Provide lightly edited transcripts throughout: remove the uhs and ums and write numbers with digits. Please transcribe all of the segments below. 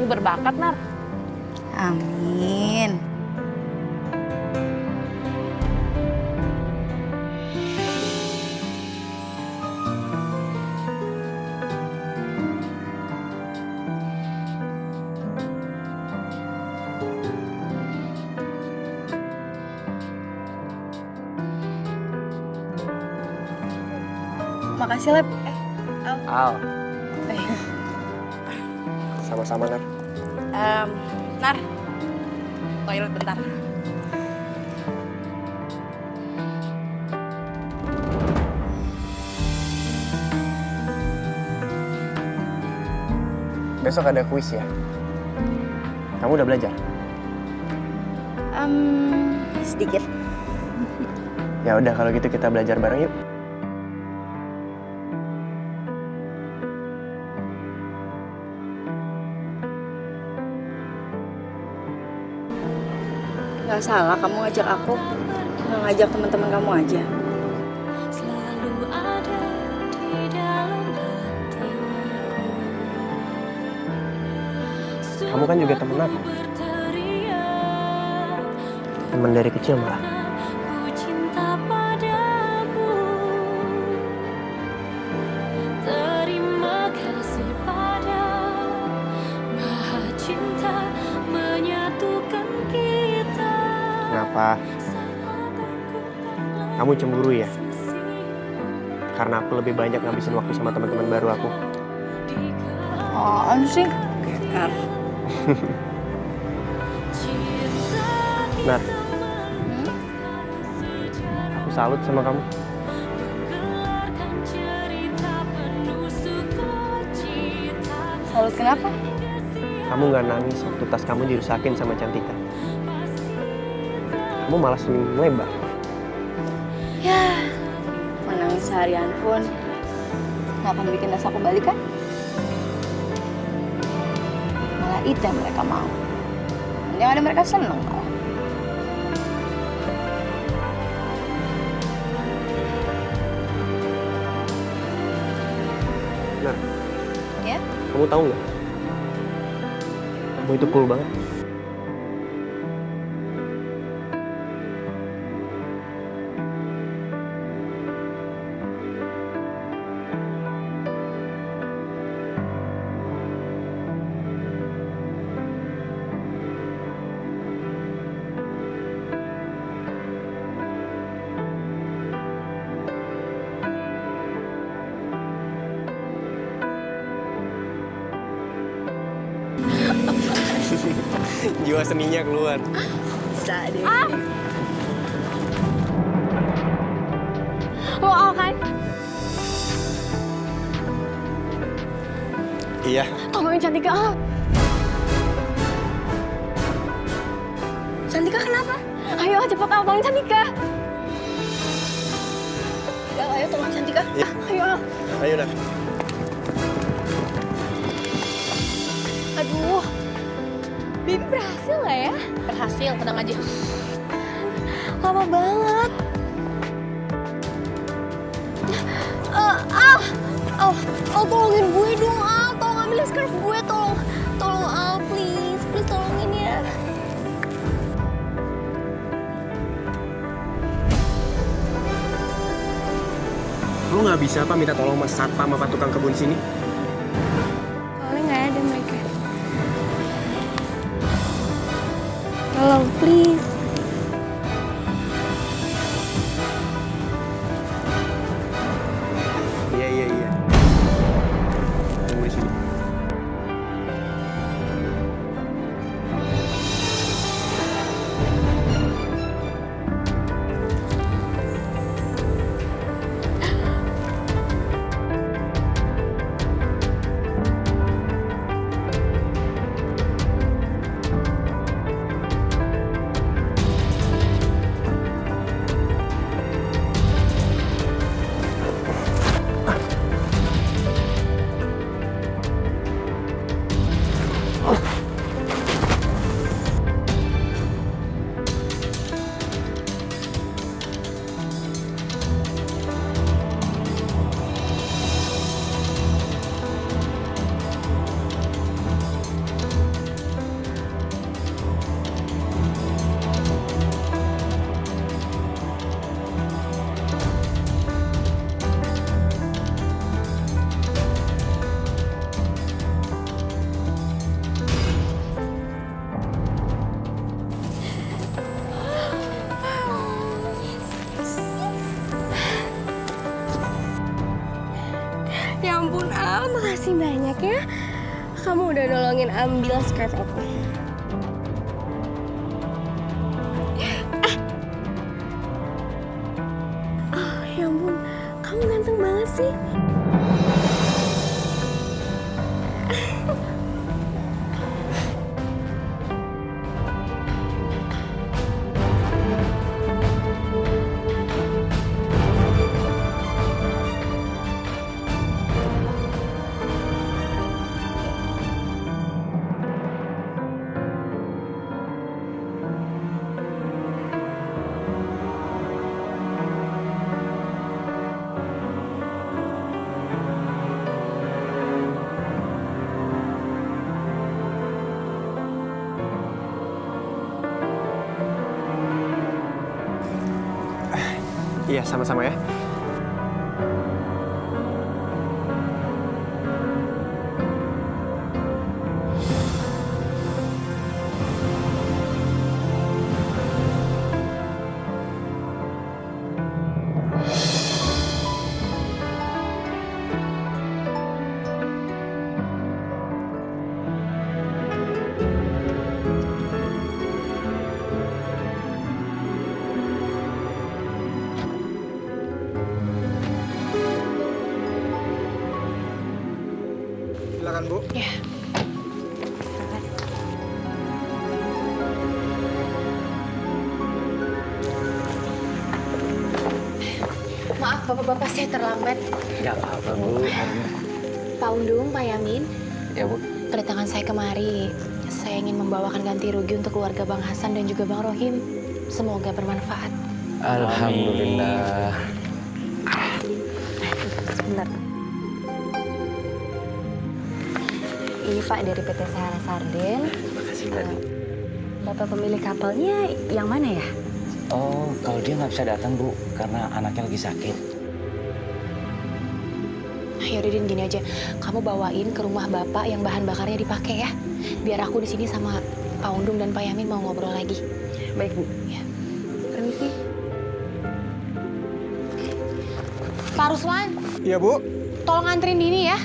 berbakat, Nar. Amin. Makasih, Lep. Al. Sama-sama, Nar. Nar, toilet bentar. Besok ada kuis ya? Kamu udah belajar? Sedikit. Ya udah kalau gitu kita belajar bareng yuk. Gak salah kamu ngajak aku. Nggak ngajak teman-teman kamu aja. Kamu kan juga temen aku. Temen dari kecil malah. Kenapa? Kamu cemburu ya? Karena aku lebih banyak ngabisin waktu sama teman-teman baru aku. Apaan sih? Nar. Nar, aku salut sama kamu. Salut kenapa? Kamu gak nangis waktu tas kamu dirusakin sama Cantika. Kamu malah senyum lebar. Ya, menangis seharian pun nggak akan bikin tas aku balik kan? Malah itu yang mereka mau. Yang ada mereka seneng malah. Nar, Ya? kamu tahu nggak? Kamu itu cool banget. Jiwa seninya keluar. Bisa deh. Lo Al kan? Iya. Tolongin Cantika, Al. Cantika kenapa? Ayo cepet Al, tolongin Cantika. Ya, ayo tolong Cantika. Iya. Ayo Al. Ayo, Nar. Aduh. Bibi berhasil lah ya? Berhasil, tenang aja. Lama banget. Al, tolongin gue dong, Al. Tolong ambilin scarf gue, tolong. Tolong, Al, please. Please tolongin ya. Lu nggak bisa apa minta tolong mas satpam apa tukang kebun sini? Soalnya nggak ada mereka. Tolong, please. Iya. Tunggu di sini. makasih banyak ya. Kamu udah nolongin ambil scarf aku. Oh, ya ampun. Kamu ganteng banget sih. Iya, sama-sama ya. Silakan, Bu. Ya. Maaf bapak-bapak, saya terlambat. Gak apa-apa, Bu. Pak Undung, Pak Yamin, Ya, Bu. kedatangan saya kemari. Saya ingin membawakan ganti rugi untuk keluarga Bang Hasan dan juga Bang Rohim. Semoga bermanfaat. Alhamdulillah. Sebentar. Ini Pak dari PT Sahara Sarden. Terima kasih, Mbak. Bapak pemilik kapalnya yang mana ya? Oh, kalau dia nggak bisa datang, Bu, karena anaknya lagi sakit. Yaudah, Din, gini aja. Kamu bawain ke rumah Bapak yang bahan bakarnya dipakai ya. Biar aku di sini sama Pak Undung dan Pak Yamin mau ngobrol lagi. Baik, Bu. Ya. Permisi. Pak Ruslan, Iya, Bu. tolong anterin Dini ya.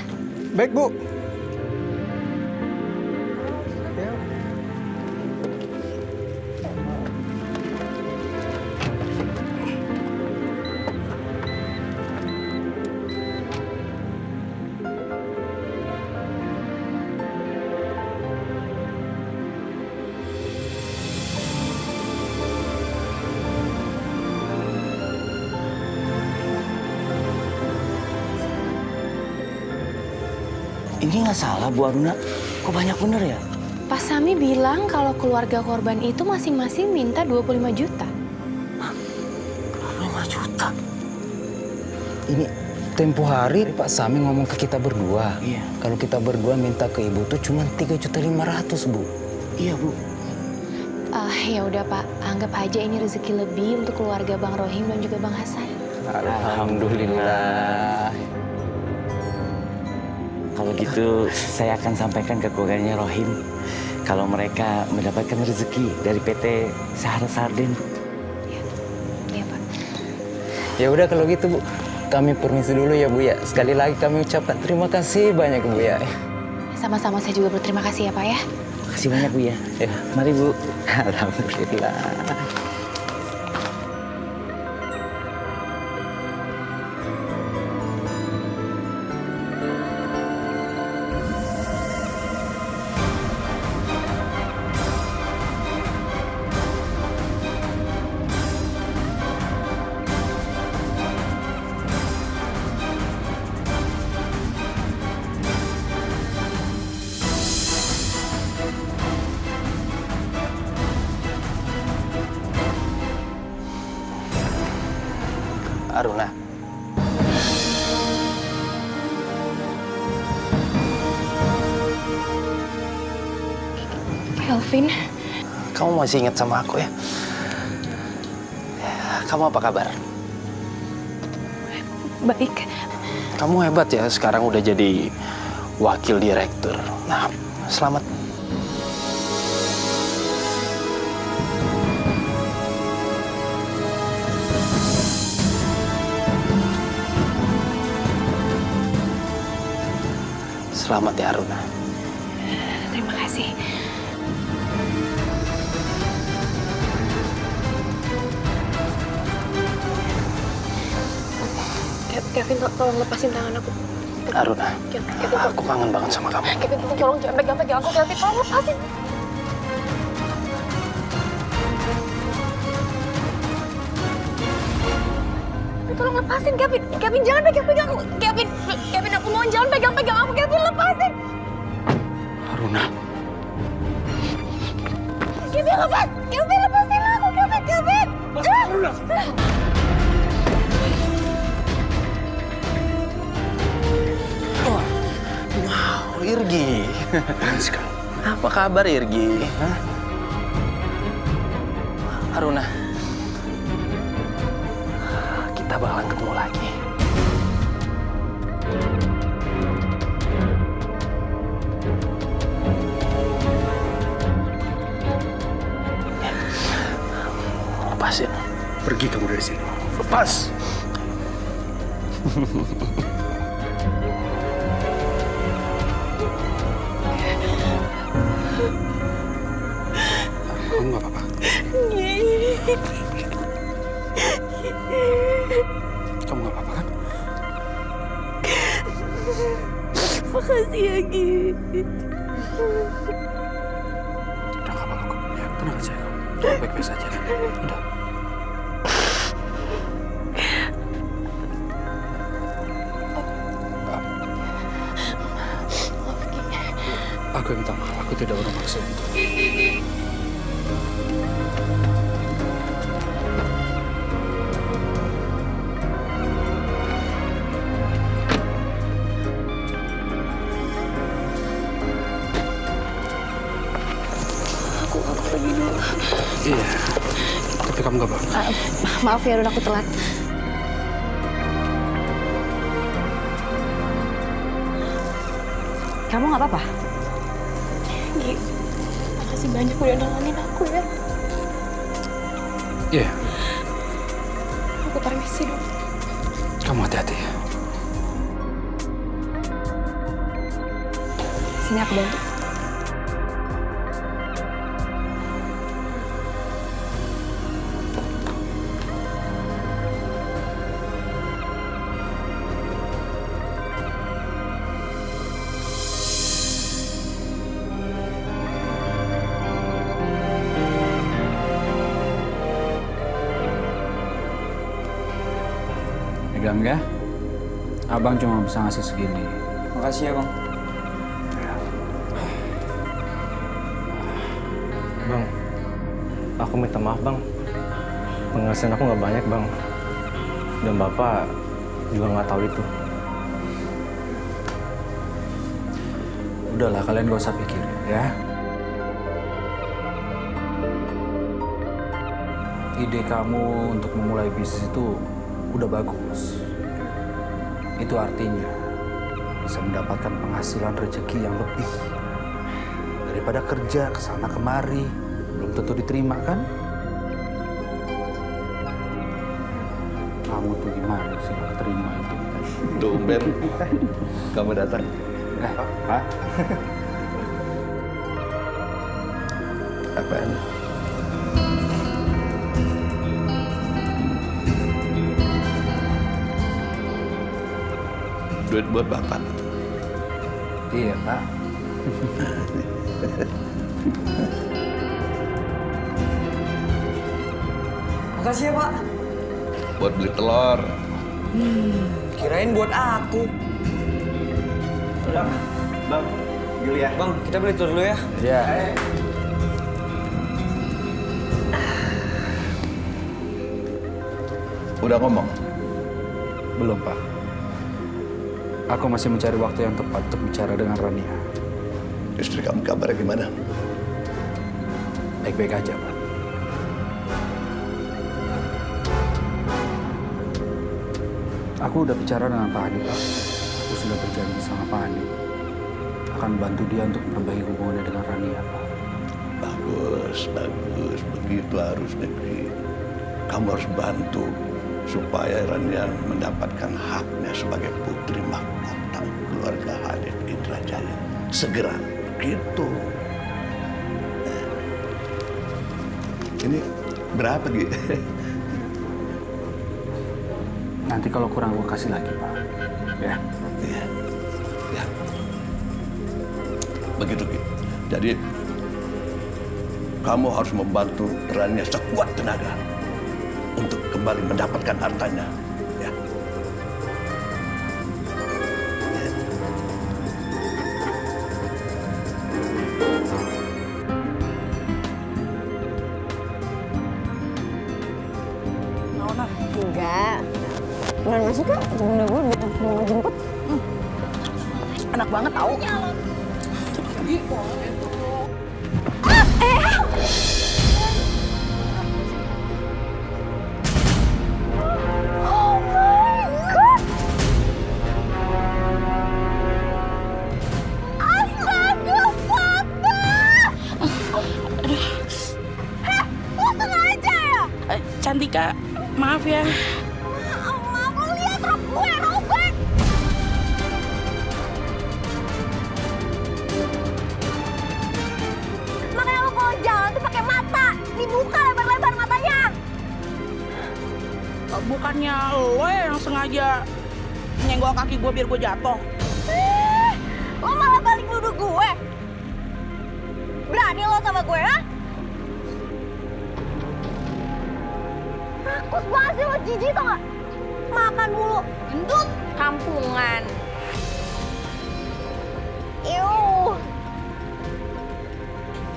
Baik, Bu. Ya. Ini nggak salah, Bu Aruna. Kok banyak bener ya? Pak Sami bilang kalau keluarga korban itu masing-masing minta 25 juta. 5 juta. Ini tempo hari Pak Sami ngomong ke kita berdua. Iya. Kalau kita berdua minta ke Ibu tuh cuma 3.500.000, Bu. Iya, Bu. Ya udah Pak, anggap aja ini rezeki lebih untuk keluarga Bang Rohim dan juga Bang Hasan. Alhamdulillah. Kalau gitu, saya akan sampaikan ke keluarganya Rohim kalau mereka mendapatkan rezeki dari PT Sahara Sarden. Iya Pak. Ya udah kalau gitu, Bu. Kami permisi dulu ya, Bu ya. Sekali lagi kami ucapkan terima kasih banyak, Bu ya. Sama-sama, saya juga berterima kasih ya Pak ya. Makasih banyak, Bu ya. Ya, mari, Bu. Alhamdulillah. Aruna. Elvin, Kamu masih ingat sama aku ya? Kamu apa kabar? baik. Kamu hebat ya, sekarang udah jadi wakil direktur. Nah, selamat. Selamat ya Aruna. Terima kasih. Kevin, tolong lepasin tangan aku. Aruna, Kevin, aku kangen banget sama kamu. Kevin, tolong jangan pegang-pegang aku. Kevin, tolong lepasin. Tolong lepasin, Kevin. Kevin, jangan pegang-pegang aku. Kevin, aku mohon jangan pegang-pegang aku. Kevin, lepasin. Aruna. Kevin, lepas. Kevin, lepasin aku. Kevin. Aruna. Wow, Irgi. Apa kabar Irgi? Hah? Aruna, kita bakalan ketemu lagi. Lepasin. Pergi kamu dari sini. Lepas. Kamu nggak apa-apa? Kamu nggak apa-apa kan? Makasih ya, Git. Udah nggak apa-apa kok. Ya, tenang aja kamu. Kamu baik-baik saja kan? Udah. Aku yang minta maaf. Aku tidak bermaksud. Iya, tapi kamu gak apa-apa. Maaf ya, Run, aku telat. Kamu nggak apa-apa? Gi, makasih banyak udah nolongin aku ya. Iya, Aku permisi dong. kamu hati-hati ya. Sini aku bantu. Pegang ya. Abang cuma bisa ngasih segini. Makasih ya, Bang. Bang, aku minta maaf bang. Penghasilan aku nggak banyak bang. Dan bapak juga nggak tahu itu. Udahlah, kalian gak usah pikirin ya. Ide kamu untuk memulai bisnis itu udah bagus. Itu artinya bisa mendapatkan penghasilan rezeki yang lebih daripada kerja kesana kemari belum tentu diterima kan? Kamu tuh gimana sih nggak terima itu? Tumben kamu datang. Pak? Apaan? Duit buat bapak. Iya, Pak. Makasih ya, Pak. Buat beli telur. Kirain buat aku. Bang, Julia. Bang, kita beli telur dulu ya. Iya. Udah ngomong? Belum, Pak. Aku masih mencari waktu yang tepat untuk bicara dengan Rania. Istri kamu kabarnya gimana? Baik-baik aja, Pak. Aku udah bicara dengan Pak Hanif, Pak. Aku sudah berjanji sama Pak Hanif akan bantu dia untuk memperbaiki hubungannya dengan Rania, Pak. Bagus, bagus. Begitu harus negeri. Kamu harus bantu supaya Rania mendapatkan haknya sebagai putri mahkota keluarga Hanif Indrajaya. segera. Gitu. Ini berapa, Gi? Nanti kalau kurang gue kasih lagi, Pak. Ya. Iya. Ya. Begitu, Gi. Jadi, kamu harus membantu Rania sekuat tenaga untuk kembali mendapatkan hartanya. Ya. Enggak. Bulan masuk kan? Bunda gue udah mau jemput. Enak banget tau. Oh my God! Astaga, Fatma! Heh, lo sengaja ya? Cantika, maaf ya. Maaf, lo lihat rok gue robek! Makanya lo kalau jalan tuh pakai mata, dibuka lebar-lebar matanya. Bukannya lo yang sengaja nyenggol kaki gue biar gue jatuh. Lo malah balik nuduh gue. Berani lo sama gue, ha? Rakus banget sih lo, jijik tau gak? Makan mulu, gendut, kampungan. Ew.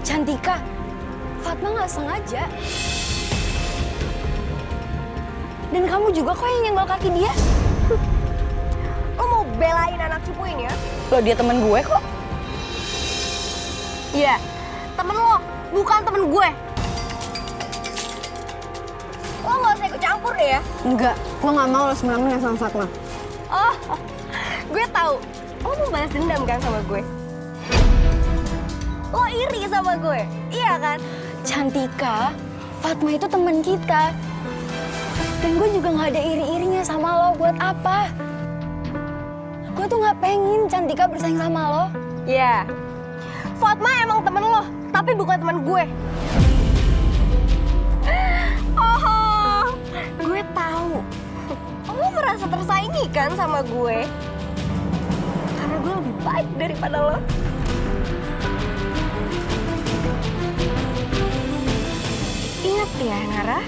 Cantika, Fatma gak sengaja. Dan kamu juga kok yang nyenggol kaki dia. Lo mau belain anak cupu ini ya? Lo dia temen gue kok. Iya, temen lo, bukan temen gue. Lo gak usah ikut campur deh ya. Enggak, gue gak mau lo semena-mena sama Fatma. Oh, gue tahu. Lo mau balas dendam kan sama gue? Lo iri sama gue, iya kan? Cantika, Fatma itu teman kita. Dan gue juga gak ada iri-irinya sama lo. Buat apa? Gue tuh gak pengen Cantika bersaing sama lo. Iya. Fatma emang temen lo, tapi bukan temen gue. Oh, gue tahu. Lo merasa tersaingi kan sama gue? Karena gue lebih baik daripada lo. Ingat ya, Nara.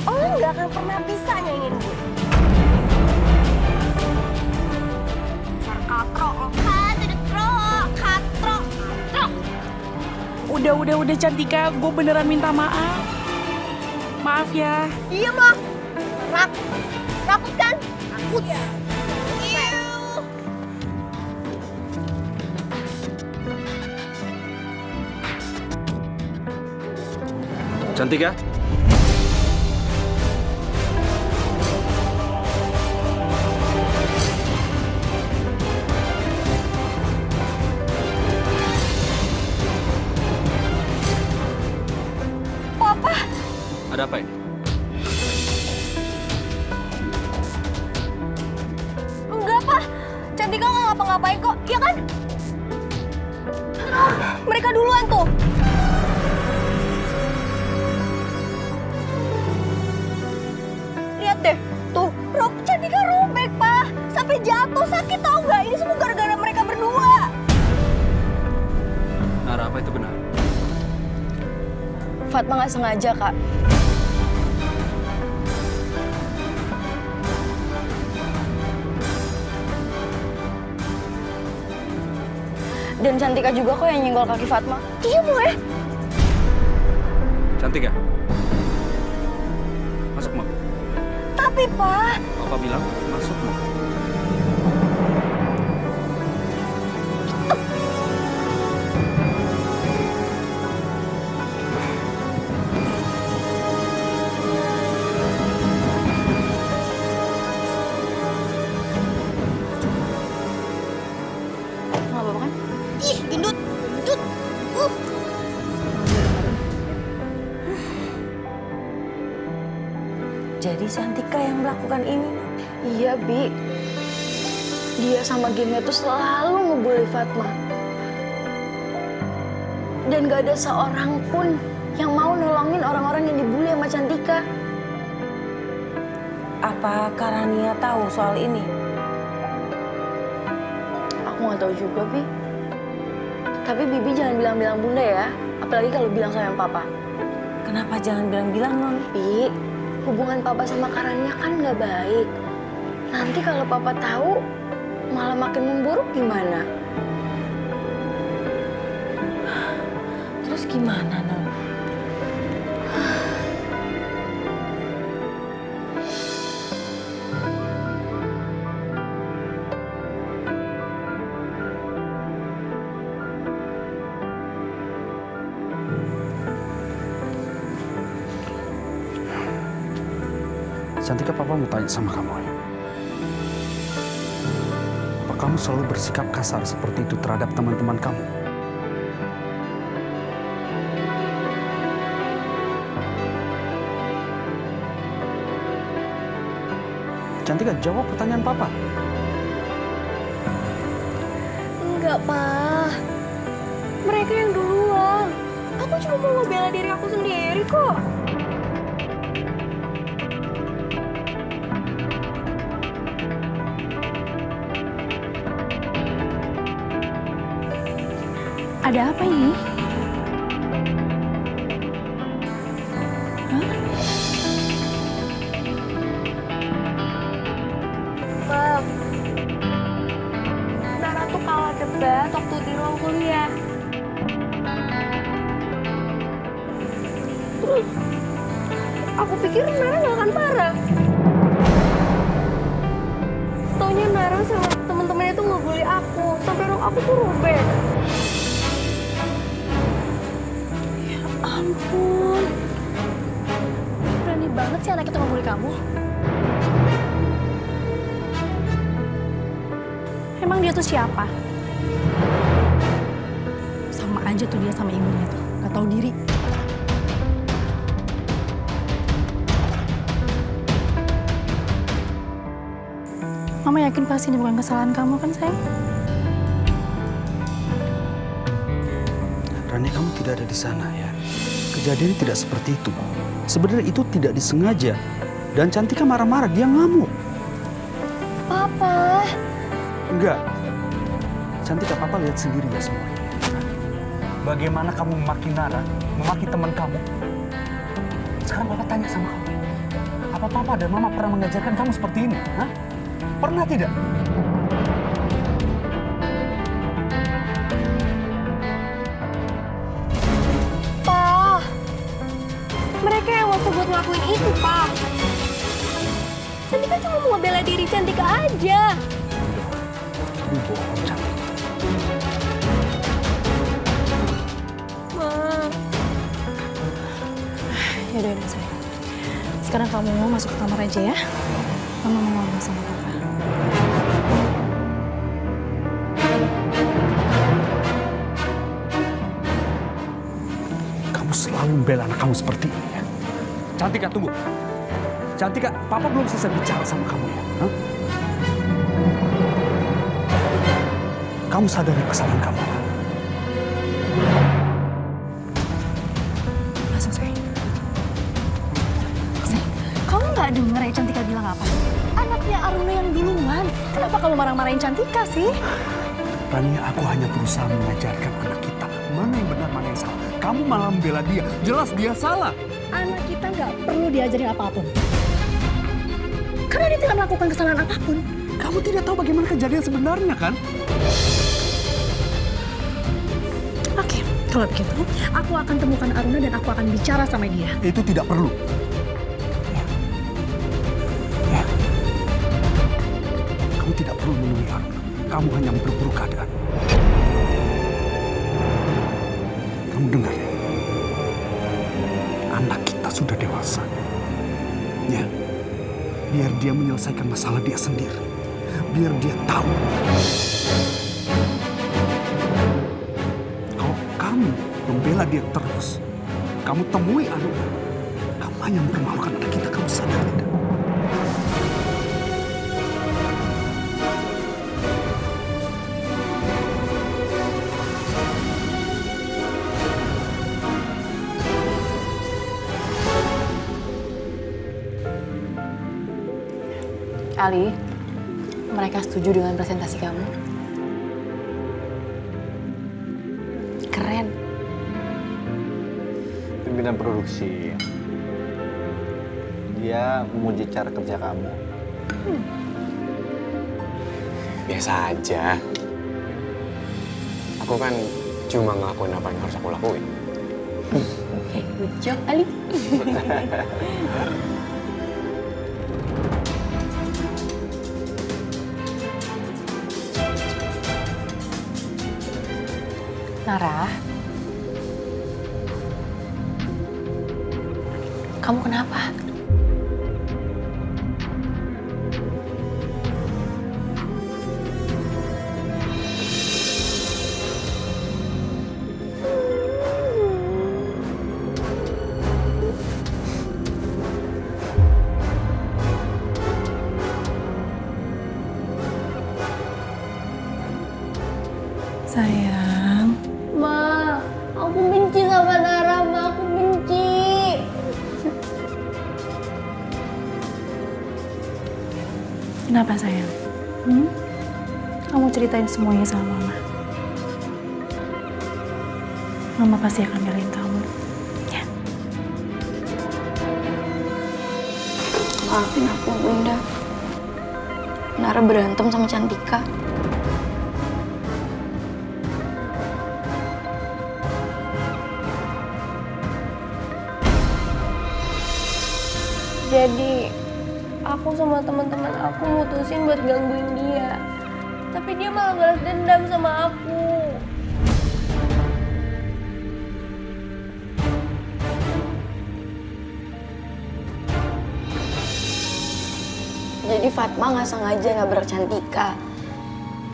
Lo nggak akan pernah bisa nyanyiin gue. Katro, katro. Udah Cantika, gue beneran minta maaf. Maaf ya. Diem lah. Rakut kan? Rakut. Iya. Cantika? Papa. Ada apa ini? Enggak, Pak. Cantika nggak ngapa-ngapain kok, iya kan? Mereka duluan tuh. Lihat deh, tuh rok Cantika robek, Pak. Sampai jatuh, sakit tau nggak? Ini semua gara-gara mereka berdua. Nara, apa itu benar? Fatma nggak sengaja, Kak. Dan Cantika juga kok yang nyenggol kaki Fatma. Diam lo ya. Cantika? Masuk, Mak. Tapi, Pak. Papa bilang masuk, Mak. Nggak apa-apa kan? Ih, gendut. Gendut. Jadi Cantika yang melakukan ini? Iya, Bi. Dia sama gengnya tuh selalu ngebully Fatma. Dan gak ada seorang pun yang mau nolongin orang-orang yang dibully sama Cantika. Apa Karania tahu soal ini? Aku nggak tahu juga, Bi. Tapi Bibi jangan bilang-bilang Bunda ya. Apalagi kalau bilang sama Papa. Kenapa jangan bilang-bilang, Non? Bi, hubungan Papa sama Karania kan nggak baik. Nanti kalau Papa tahu, malah makin memburuk gimana? Terus gimana, Non? Cantika, Papa mau tanya sama kamu ya. Apa kamu selalu bersikap kasar seperti itu terhadap teman-teman kamu? Cantika, jawab pertanyaan Papa. Enggak, Pa. Mereka yang duluan. Aku cuma mau ngebela diri aku sendiri kok. Ada apa ini? Bang, Nara tuh kalah debat waktu di ruang kuliah. Terus, aku pikir Nara gak akan marah. Taunya Nara sama temen-temennya tuh ngebully aku, sampai rok aku tuh robek. Ya ampun. Berani banget sih anak itu ngebully kamu. Emang dia tuh siapa? Sama aja tuh dia sama ibunya tuh, gak tahu diri. Mama yakin pasti ini bukan kesalahan kamu kan, sayang? Rani, kamu tidak ada di sana ya. Kejadiannya tidak seperti itu. Sebenarnya itu tidak disengaja. Dan Cantika marah-marah, dia ngamuk. Papa. Enggak. Cantika, Papa lihat sendiri ya semuanya. Bagaimana kamu memaki Nara, memaki teman kamu. Sekarang Papa tanya sama kamu. Apa Papa dan Mama pernah mengajarkan kamu seperti ini? Hah? Pernah tidak? Pa, mereka yang waktu buat ngelakuin itu, Pa. Cantika cuma mau bela diri Cantika aja. Kamu bohong, Cantika. Ma. Yaudah, sayang. Sekarang kamu mau masuk ke kamar aja ya. Mama mau ngomong sama Papa. Kamu selalu membela anak kamu seperti ini ya. Cantika, tunggu. Cantika, Papa belum selesai bicara sama kamu ya. Hah? Kamu sadari kesalahan kamu. Masuk, sayang. Sayang, kamu nggak denger ya Cantika bilang apa? Anaknya Aruna yang duluan. Kenapa kamu marah-marahin Cantika sih? Rania, aku hanya berusaha mengajarkan anak kita mana yang benar, mana yang salah. Kamu malah membela dia. Jelas dia salah. Anak kita nggak perlu diajarin apapun. Karena dia tidak melakukan kesalahan apapun. Kamu tidak tahu bagaimana kejadian sebenarnya, kan? Oke, kalau begitu, aku akan temukan Aruna dan aku akan bicara sama dia. Itu tidak perlu. Ya. Kamu tidak perlu menemui Aruna. Kamu hanya memperburuk keadaan. Kamu dengar ya? Anak kita sudah dewasa. Ya. Biar dia menyelesaikan masalah dia sendiri. Biar dia tahu. Kalau kamu membela dia terus, kamu temui Aruna, kamu hanya mempermalukan anak kita. Kamu sadar tidak? Ali, mereka setuju dengan presentasi kamu. Keren. Pimpinan produksi. Dia memuji cara kerja kamu. Biasa aja. Aku kan cuma ngelakuin apa yang harus aku lakuin. Good job, Ali. Nara, kamu kenapa? Sayang. Ma, aku benci sama Nara, Ma. Aku benci. Kenapa sayang? Kamu ceritain semuanya sama Mama. Mama pasti akan belain kamu. Ya. Maafin aku, Bunda. Nara berantem sama Cantika. Jadi, aku sama teman-teman aku mutusin buat gangguin dia. Tapi dia malah balas dendam sama aku. Jadi Fatma nggak sengaja nabrak Cantika.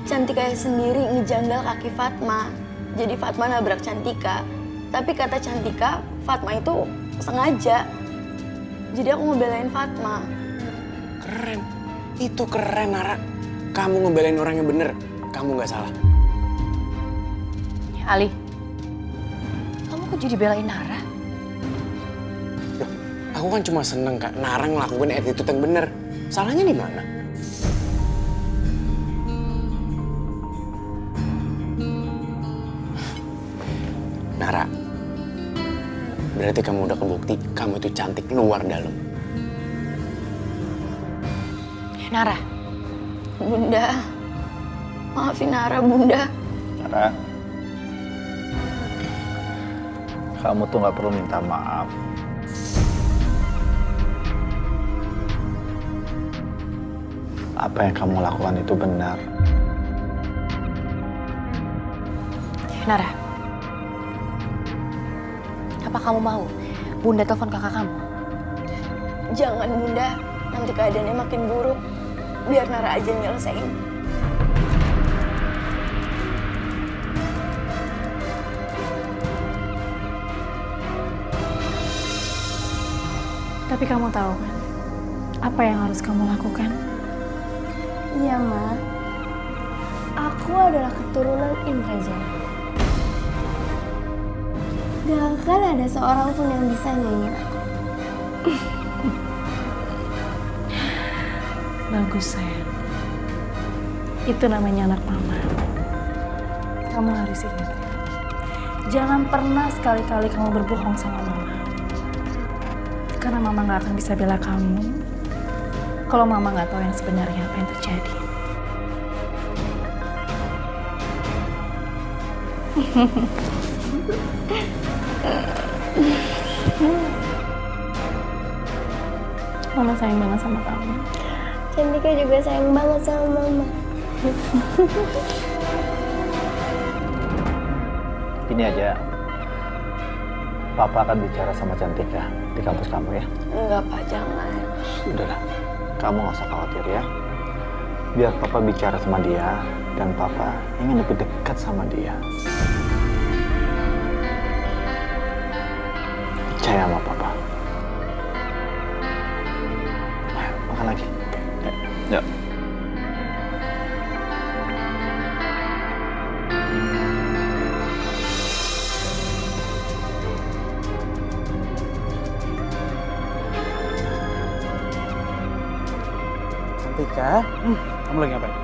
Cantika sendiri ngejanggal kaki Fatma. Jadi Fatma nabrak Cantika. Tapi kata Cantika, Fatma itu sengaja. Jadi aku ngebelain Fatma. Keren. Itu keren, Nara. Kamu ngebelain orang yang bener. Kamu nggak salah. Ali, kamu kok jadi belain Nara? Loh, aku kan cuma seneng, Kak. Nara ngelakuin attitude yang bener. Salahnya di mana? Nara, berarti kamu udah kebukti kamu itu cantik luar dalam. Nara. Bunda, maafin Nara, Bunda. Nara, kamu tuh nggak perlu minta maaf. Apa yang kamu lakukan itu benar. Nara, apa kamu mau Bunda telepon kakak kamu? Jangan, Bunda. Nanti keadaannya makin buruk. Biar Nara aja nyelesain. Tapi kamu tahu kan, apa yang harus kamu lakukan? Iya, Ma. Aku adalah keturunan Indrajaya. Gak akan ada seorang pun yang bisa nyanyiin aku. Bagus sayang. Itu namanya anak mama. Kamu harus ingat ya. Jangan pernah sekali-kali kamu berbohong sama mama. Karena mama gak akan bisa bela kamu kalau mama gak tahu yang sebenarnya apa yang terjadi. Mama sayang banget sama kamu. Cantika juga sayang banget sama Mama. Ini aja, Papa akan bicara sama Cantika di kampus kamu ya. Enggak, Pak, jangan. Udahlah, kamu nggak usah khawatir ya. Biar Papa bicara sama dia, dan Papa ingin lebih dekat sama dia. Percaya sama Papa. Ayo, makan lagi. Yuk. Cantika, kamu lagi ngapain?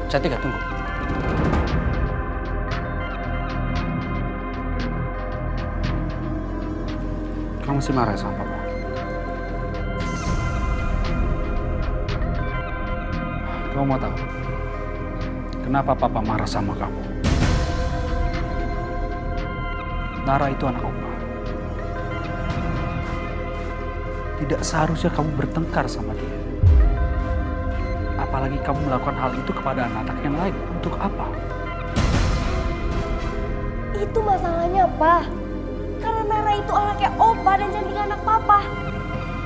Cantika, tunggu. Kamu masih marah sama papa? Kamu mau tahu kenapa papa marah sama kamu? Nara itu anak opa. Tidak seharusnya kamu bertengkar sama dia. Apalagi kamu melakukan hal itu kepada anak yang lain. Untuk apa? Itu masalahnya, Pa. Karena Nara itu anaknya Opa dan Cantika anak Papa.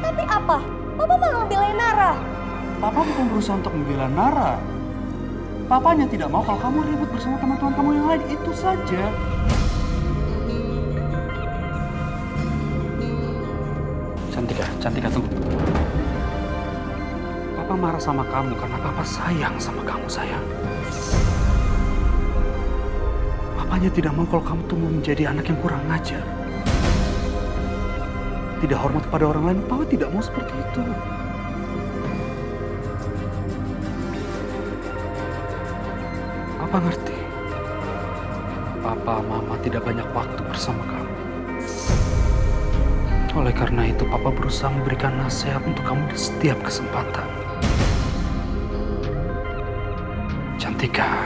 Tapi apa? Papa malah ngebelain Nara. Papa bukan berusaha untuk membela Nara. Papanya tidak mau kalau kamu ribut bersama teman-teman kamu yang lain. Itu saja. Cantika, tunggu. Papa marah sama kamu karena Papa sayang sama kamu, sayang. Papanya tidak mau kalau kamu tumbuh menjadi anak yang kurang ajar. Tidak hormat pada orang lain. Papa tidak mau seperti itu. Papa ngerti. Papa, Mama tidak banyak waktu bersama kamu. Oleh karena itu, Papa berusaha memberikan nasihat untuk kamu di setiap kesempatan. Cantika,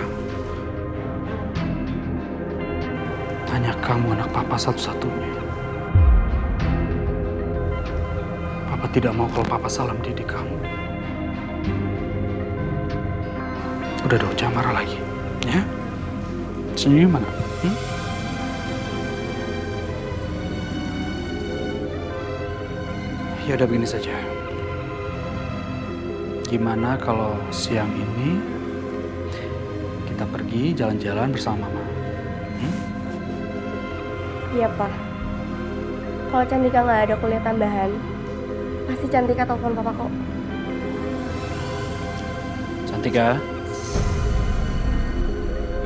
hanya kamu anak Papa satu-satunya. Papa tidak mau kalau Papa salah mendidik kamu. Udah dong, jangan marah lagi. Ya? Senyum mana? Ya udah begini saja. Gimana kalau siang ini kita pergi jalan-jalan bersama Mama? Iya, Pa. Kalau Cantika nggak ada kuliah tambahan, pasti Cantika telepon Papa kok. Cantika,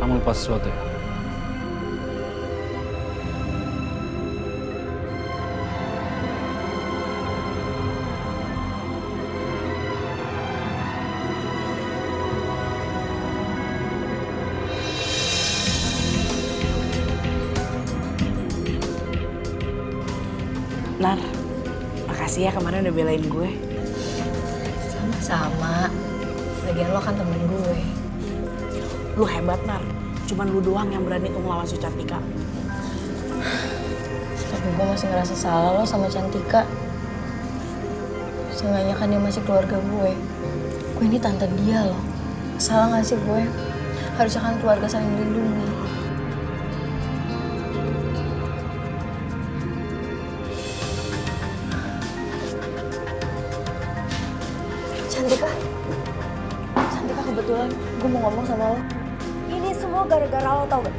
kamu lupa sesuatu ya? Nar, makasih ya kemarin udah belain gue. Sama-sama. Lagian lo kan temen gue. Lu hebat, Nar. Cuman lu doang yang berani tuh ngelawan si Cantika. Tapi gue masih ngerasa salah lo sama Cantika. Seenggaknya kan dia masih keluarga gue. Gue ini tante dia loh. Salah gak sih gue? Harusnya kan keluarga saling melindungi. Cantika, kebetulan gue mau ngomong sama lo. Ini semua gara-gara lo, tau gak?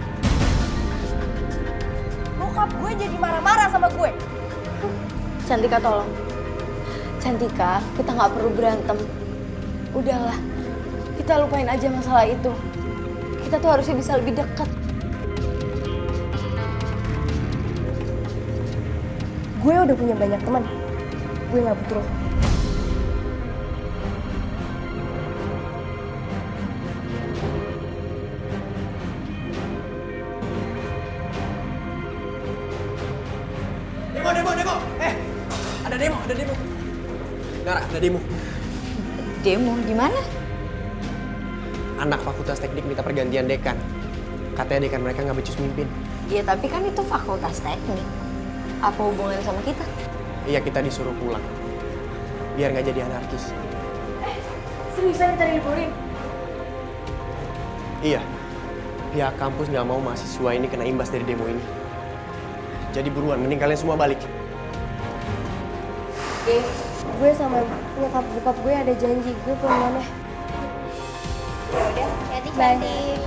Bokap gue jadi marah-marah sama gue. Cantika, tolong. Cantika, kita nggak perlu berantem. Udahlah, kita lupain aja masalah itu. Kita tuh harusnya bisa lebih dekat. Gue udah punya banyak teman. Gue nggak butuh lo. Demo. Ada demo. Nara, ada demo. Demo? Gimana? Anak Fakultas Teknik minta pergantian dekan. Katanya dekan mereka nggak becus mimpin. Iya, tapi kan itu fakultas teknik. Apa hubungannya sama kita? Iya, kita disuruh pulang. Biar nggak jadi anarkis. Seriusan kita diliburin? Iya. Pihak kampus nggak mau mahasiswa ini kena imbas dari demo ini. Jadi buruan, mending kalian semua balik. Gue sama nyokap bokap gue ada janji, gue pulang ya. Yaudah, hati-hati.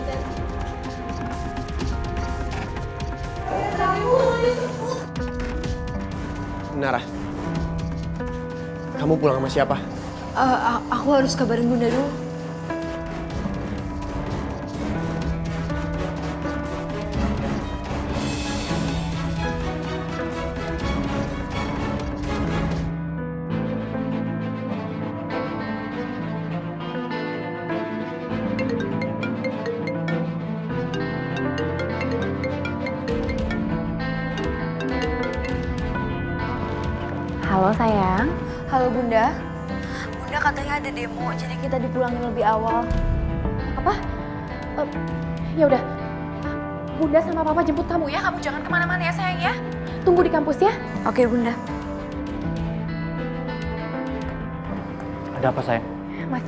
Nara, kamu pulang sama siapa? Aku harus kabarin Bunda dulu. sayang. Halo Bunda. Bunda katanya ada demo, jadi kita dipulangin lebih awal. Apa? Ya udah. Bunda sama Papa jemput kamu ya. Kamu jangan kemana-mana ya sayang ya. Tunggu di kampus ya. Oke Bunda. Ada apa sayang? Mas,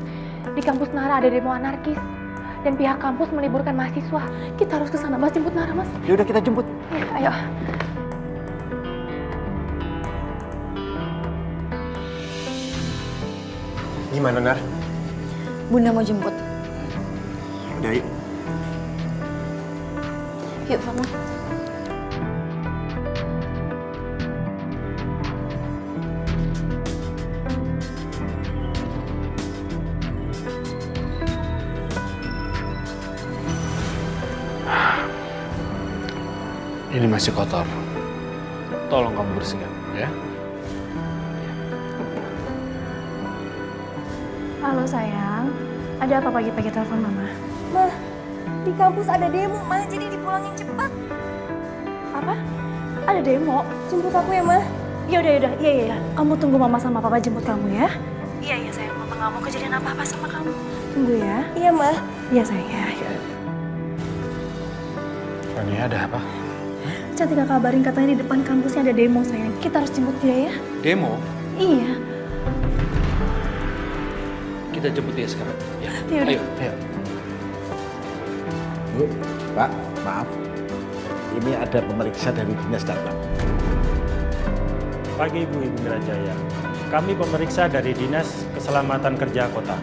di kampus Nara ada demo anarkis. Dan pihak kampus meliburkan mahasiswa. Kita harus ke sana, Mas, jemput Nara, Mas. Ya udah kita jemput. Ya, ayo. Gimana, Nar? Bunda mau jemput. Udah, yuk. Yuk, Fatma. Ini masih kotor. Tolong kamu bersihkan, ya. Halo sayang, ada apa pagi-pagi telepon Mama? Mah, di kampus ada demo, Mah, jadi dipulangin cepat. Apa? Ada demo? Jemput aku ya, Mah. Ya udah, iya. Kamu tunggu Mama sama Papa jemput kamu ya. Iya sayang, Mama nggak mau kejadian apa-apa sama kamu. Tunggu ya. Iya, Mah. Iya sayang ya. Rania, ada apa? Cantika kabarin katanya di depan kampusnya ada demo sayang. Kita harus jemput dia ya. Demo? Iya. Kita jemput dia sekarang. Ya. Yaudah. Ayo. Bu, Pak, maaf. Ini ada pemeriksa dari dinas datang. Pagi Ibu Indrajaya. Kami pemeriksa dari Dinas Keselamatan Kerja Kota.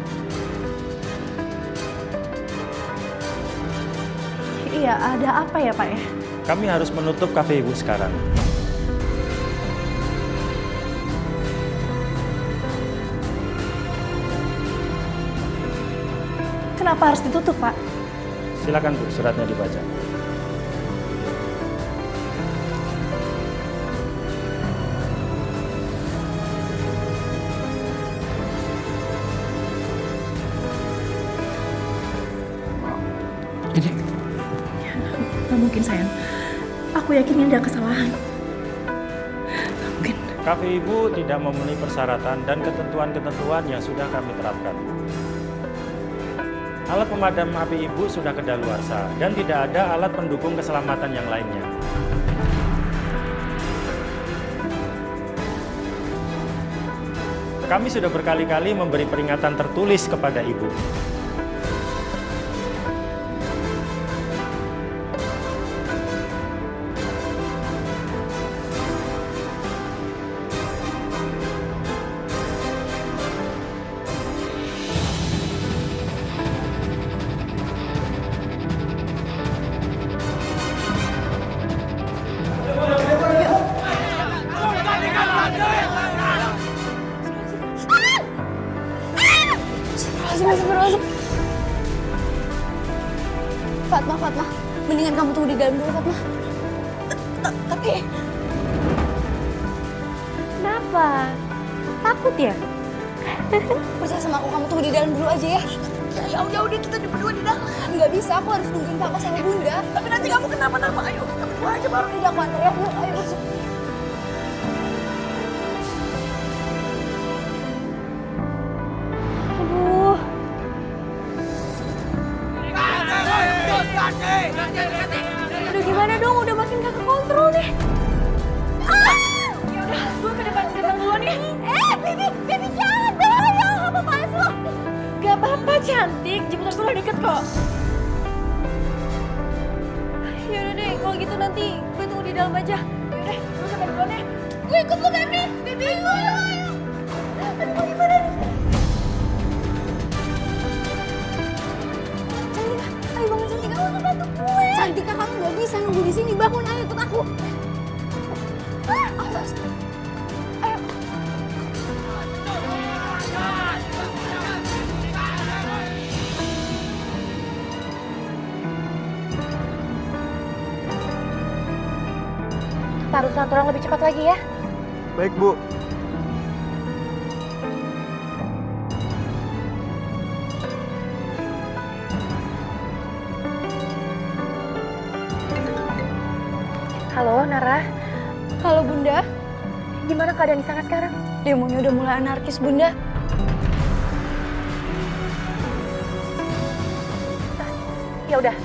Iya, ada apa ya Pak ya? Kami harus menutup kafe Ibu sekarang. Kenapa harus ditutup Pak? Silakan Bu, suratnya dibaca. Gak mungkin sayang. Aku yakin ini ada kesalahan. Gak mungkin. Kafe Ibu tidak memenuhi persyaratan dan ketentuan-ketentuan yang sudah kami terapkan. Alat pemadam api Ibu sudah kedaluarsa dan tidak ada alat pendukung keselamatan yang lainnya. Kami sudah berkali-kali memberi peringatan tertulis kepada Ibu. Fatma, mendingan kamu tunggu di dalam dulu, Fatma. Tapi... Kenapa? Takut ya? Percaya sama aku, kamu tunggu di dalam dulu aja ya. Ya udah kita berdua di dalam. Nggak bisa, aku harus nungguin Papa sama Bunda. Tapi nanti kamu kenapa-napa, ayo kita berdua aja baru. Udah aku antar ya, ayo masuk. Aduh. Aduh gimana dong, udah makin gak kekontrol nih. Ya udah, gue ke depan dulu nih. Bibi jangan, bahaya, apa-apaan sih lo? Gak apa-apa cantik, jemput sekolah deket kok. Yaudah deh, kalau gitu nanti gue tunggu di dalam aja. Yaudah, gue sampai duluan ya. Gue ikut lu, Bibi. Bibi, ayo. Aduh, gimana nih? Cantika, ayo bangun Cantika, kamu bantu gue. Cantika, kamu gak bisa nunggu di sini. Bangun, ayo ikut aku. Awas. Ayo. Kita harus aturan lebih cepat lagi ya. Baik, Bu. Halo, Nara. Halo Bunda. Gimana keadaan di sana sekarang? Demonya udah mulai anarkis, Bunda. Ya udah,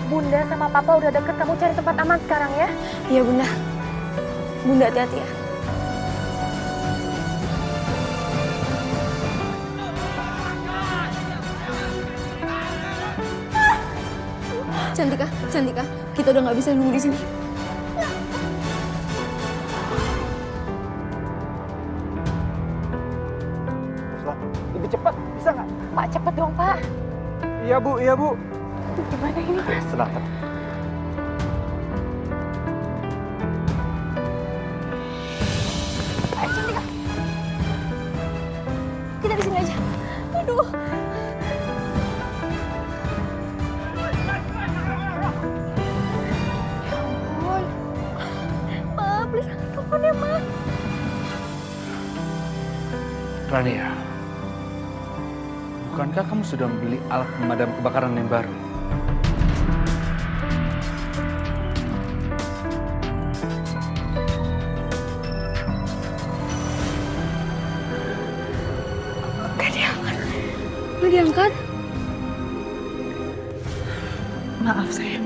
Bunda sama Papa udah deket, kamu cari tempat aman sekarang ya. Iya, Bunda. Bunda hati-hati ya. Cantika, kita udah nggak bisa nunggu di sini. Lebih cepat, bisa nggak? Pak, cepet dong, Pak. Iya Bu, iya Bu. Gimana ini, Mas? Tenang. Ayo, Cantika. Kita di sini aja. Aduh. Rania, bukankah kamu sudah membeli alat pemadam kebakaran yang baru? Nggak diangkat. Maaf, sayang.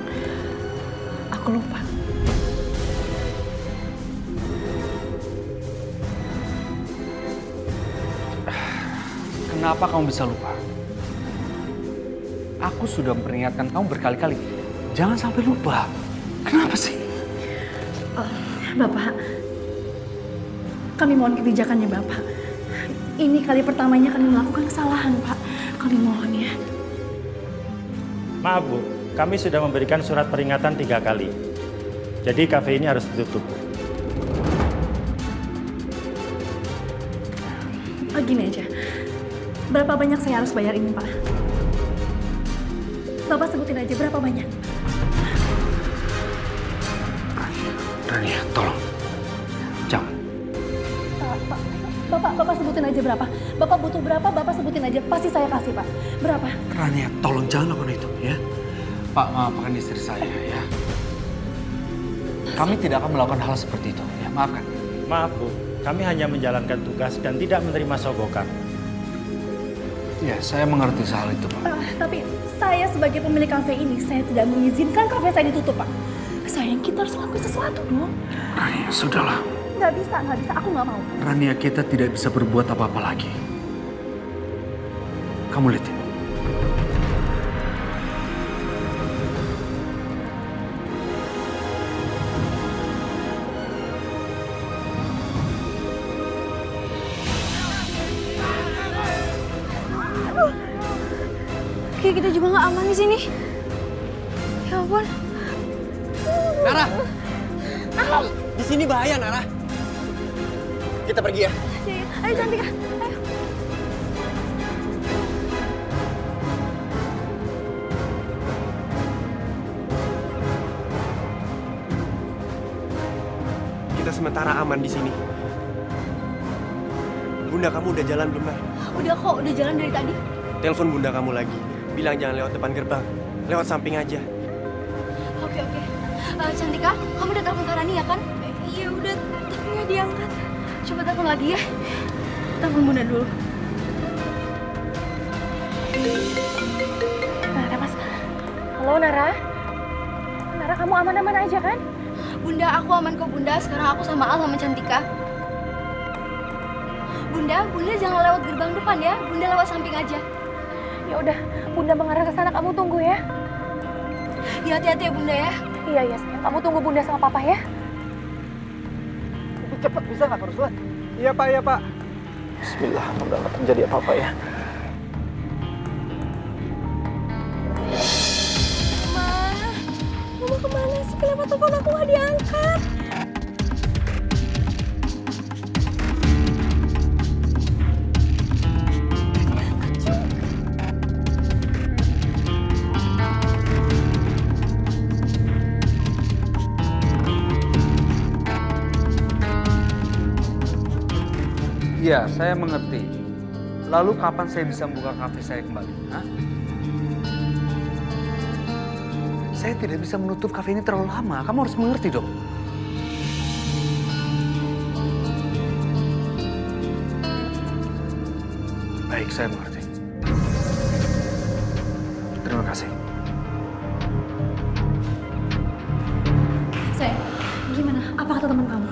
Aku lupa. Kenapa kamu bisa lupa? Aku sudah memperingatkan kamu berkali-kali. Jangan sampai lupa. Kenapa sih? Bapak, kami mohon kebijakannya Bapak. Ini kali pertamanya kami melakukan kesalahan, Pak. Kami mohon ya. Maaf Bu, kami sudah memberikan surat peringatan 3 kali. Jadi kafe ini harus ditutup. Gini aja. Berapa banyak saya harus bayar ini, Pak? Bapak sebutin aja berapa banyak. Rania, tolong. Jangan. Bapak sebutin aja berapa. Bapak butuh berapa, Bapak sebutin aja. Pasti saya kasih, Pak. Berapa? Rania, tolong jangan lakukan itu, ya. Pak, maafkan istri saya, ya. Kami tidak akan melakukan hal seperti itu, ya. Maafkan. Maaf Bu, kami hanya menjalankan tugas dan tidak menerima sogokan. Ya, saya mengerti soal itu, Pak. Tapi saya sebagai pemilik kafe ini, saya tidak mengizinkan kafe saya ditutup, Pak. Sayang, kita harus lakukan sesuatu dong. Rania, sudahlah. Nggak bisa. Aku nggak mau. Rania, kita tidak bisa berbuat apa-apa lagi. Kamu lihat ini. Kayak kita juga nggak aman di sini. Ya ampun. Nara! Di sini bahaya, Nara. Kita pergi ya. Ayo, Cantika. Ayo. Kita sementara aman di sini. Bunda kamu udah jalan belum, Nah? Udah kok, udah jalan dari tadi. Telepon bunda kamu lagi. Bilang jangan lewat depan gerbang. Lewat samping aja. Oke. Cantika, kamu udah telepon Kak Rani ya kan? Iya udah, tapi nggak diangkat. Coba telepon lagi ya. Telepon Bunda dulu. Nara, Mas. Halo, Nara. Nara, kamu aman-aman aja kan? Bunda, aku aman kok Bunda. Sekarang aku sama Al sama Cantika. Bunda jangan lewat gerbang depan ya. Bunda lewat samping aja. Ya udah, Bunda mengarah ke sana. Kamu tunggu ya. Ya hati-hati ya Bunda ya. Iya, sayang. Kamu tunggu Bunda sama Papa ya. Lebih cepat bisa nggak, Pak Ruslan? Iya Pak, iya Pak. Bismillah, mudah nggak terjadi apa-apa ya. Mama kemana sih? Kenapa telepon aku nggak diangkat? Iya, saya mengerti. Lalu kapan saya bisa membuka kafe saya kembali? Hah? Saya tidak bisa menutup kafe ini terlalu lama. Kamu harus mengerti dong. Baik, saya mengerti. Terima kasih. Sayang, gimana? Apa kata teman kamu?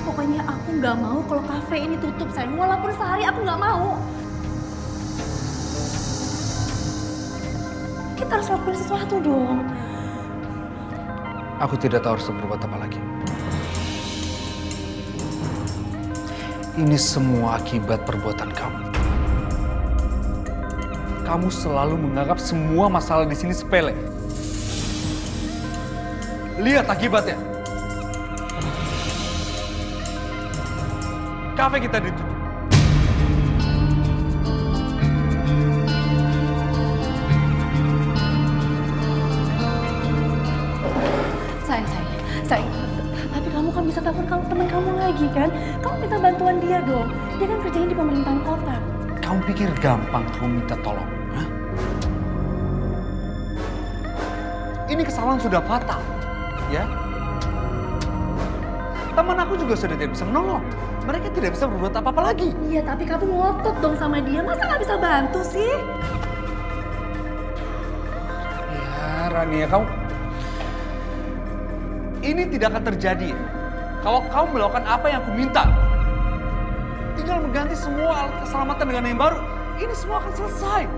Pokoknya aku nggak mau kalau kafe ini tutup, sayang. Walaupun sehari aku nggak mau. Kita harus lakukan sesuatu dong. Aku tidak tahu harus berbuat apa lagi. Ini semua akibat perbuatan kamu. Kamu selalu menganggap semua masalah di sini sepele. Lihat akibatnya. Kafe kita ditutup. Sayang, tapi kamu kan bisa telepon teman kamu lagi kan? Kamu minta bantuan dia dong. Dia kan kerjanya di pemerintahan kota. Kamu pikir gampang kamu minta tolong? Hah? Ini kesalahan sudah fatal, ya? Teman aku juga sudah tidak bisa menolong. Mereka tidak bisa berbuat apa-apa lagi. Iya, tapi kamu ngotot dong sama dia. Masa nggak bisa bantu sih? Ya, Rania, kamu... Ini tidak akan terjadi kalau kamu melakukan apa yang aku minta. Tinggal mengganti semua alat keselamatan dengan yang baru. Ini semua akan selesai.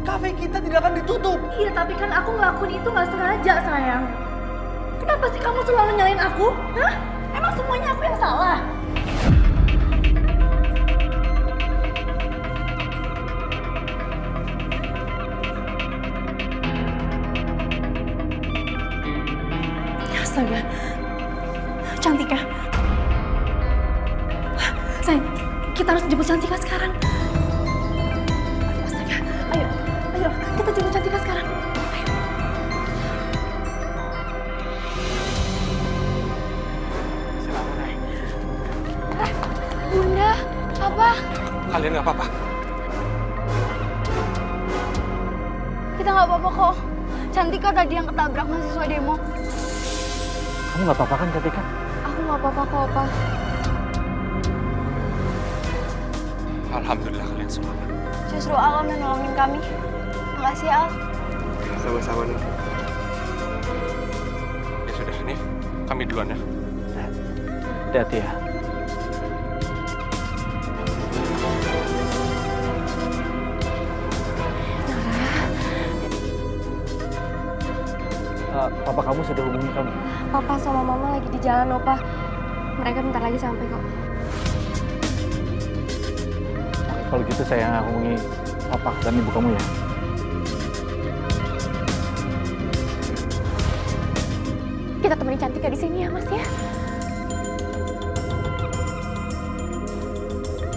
Kafe kita tidak akan ditutup. Iya, tapi kan aku ngelakuin itu nggak sengaja, sayang. Kenapa sih kamu selalu nyalain aku? Hah? Emang semuanya aku yang salah? Astaga, Cantika. Sayang, kita harus jemput Cantika sekarang. Astaga, ayo, kita jemput Cantika sekarang. Ayo. Bunda, apa? Kalian nggak apa-apa? Kita nggak apa-apa kok. Cantika tadi yang ketabrak mahasiswa demo. Kamu nggak apa-apa kan, Cantika? Aku nggak apa-apa kok, Pak. Alhamdulillah kalian selamat. Justru Alam yang nolongin kami. Makasih, Al. Sama-sama, Nif. Ya sudah, Nif. Kami duluan ya. Hati-hati ya. Papa kamu sudah hubungi kamu? Papa sama Mama lagi di jalan, Opa. Mereka bentar lagi sampai kok. Kalau gitu saya hubungi Papa dan Ibu kamu ya. Kita temenin Cantika di sini ya, Mas ya.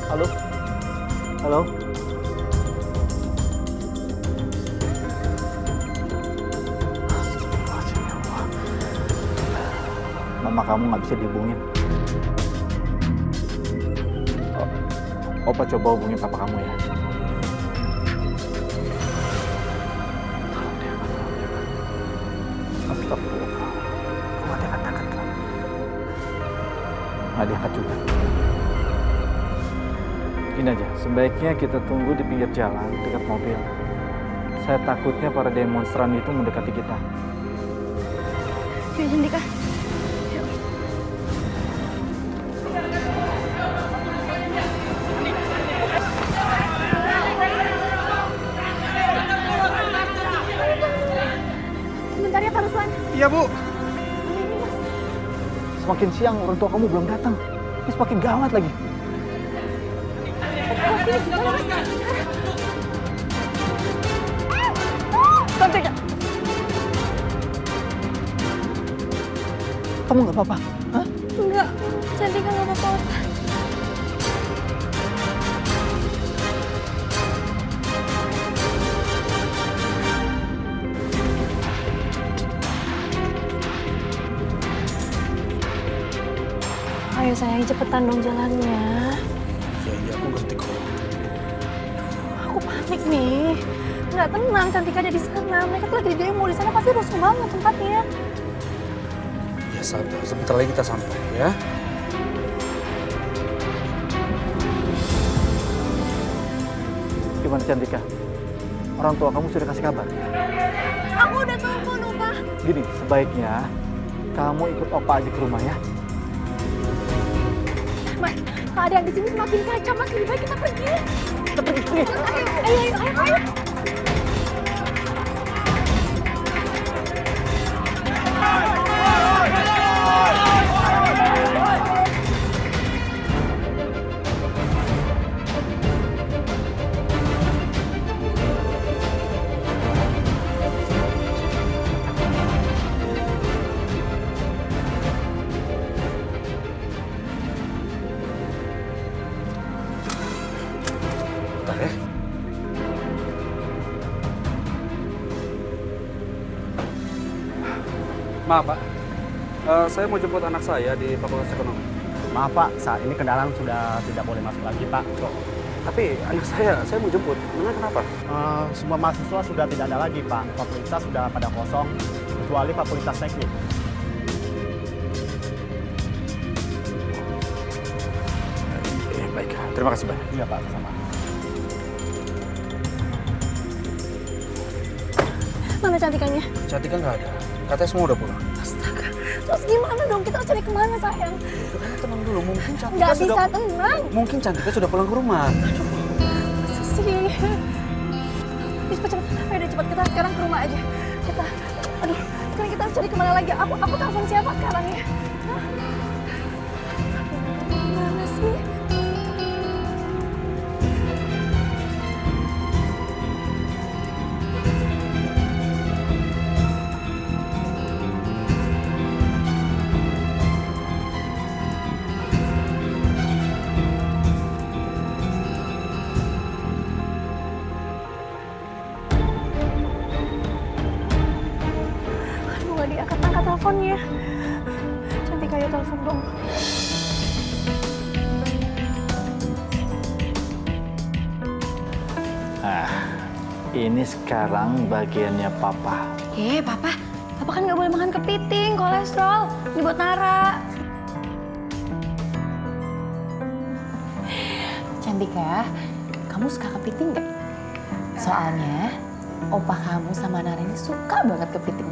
Halo? Halo? Mama kamu nggak bisa dihubungin. Opa coba hubungi papa kamu ya. Astagfirullah. Kok nggak diangkat-angkat kan? Nggak diangkat juga. Ini aja, sebaiknya kita tunggu di pinggir jalan dekat mobil. Saya takutnya para demonstran itu mendekati kita. Yuk, Cantika. Sebentar ya, Pak Ruslan. Iya, Bu. Semakin siang orang tua kamu belum datang. Ini semakin gawat lagi. Cantika. Kamu nggak apa-apa? Hah? Enggak, Cantika nggak apa-apa. Ayo sayang, cepetan dong jalannya. Iya, aku ngerti kok. Aku panik nih. Nggak tenang, Cantika ada di sana. Mereka tuh lagi di demo, di sana pasti rusuh banget tempatnya. Ya sabar, sebentar lagi kita sampai ya. Gimana Cantika? Orang tua kamu sudah kasih kabar? Aku udah telepon, Opa. Gini, sebaiknya kamu ikut Opa aja ke rumah ya. Mas, keadaan di sini semakin kacau, Mas. Lebih baik kita pergi. Kita pergi. Ayo. Bentar ya. Maaf Pak, saya mau jemput anak saya di Fakultas Ekonomi. Maaf Pak, saat ini kendaraan sudah tidak boleh masuk lagi Pak. Tapi anak saya mau jemput. Kenapa? Semua mahasiswa sudah tidak ada lagi Pak. Fakultas sudah pada kosong, kecuali Fakultas Teknik. Baik, terima kasih banyak. Iya Pak, sama. Mana Cantikanya? Cantika nggak ada. Katanya semua udah pulang. Astaga, terus gimana dong? Kita harus cari kemana, sayang? Kamu tenang dulu, mungkin Cantika Nggak sudah... bisa tenang. Mungkin Cantika sudah pulang ke rumah. Masa sih? Cepet. Ayo cepat kita sekarang ke rumah aja. Sekarang kita harus cari kemana lagi? Aku telepon siapa sekarang ya? Hah? Gimana sih? Nggak diangkat-angkat teleponnya. Cantik ayo telepon dong. Ini sekarang bagiannya Papa. Papa kan nggak boleh makan kepiting, kolesterol. Ini buat Nara. Cantika, kamu suka kepiting nggak? Soalnya opa kamu sama Nara ini suka banget kepiting.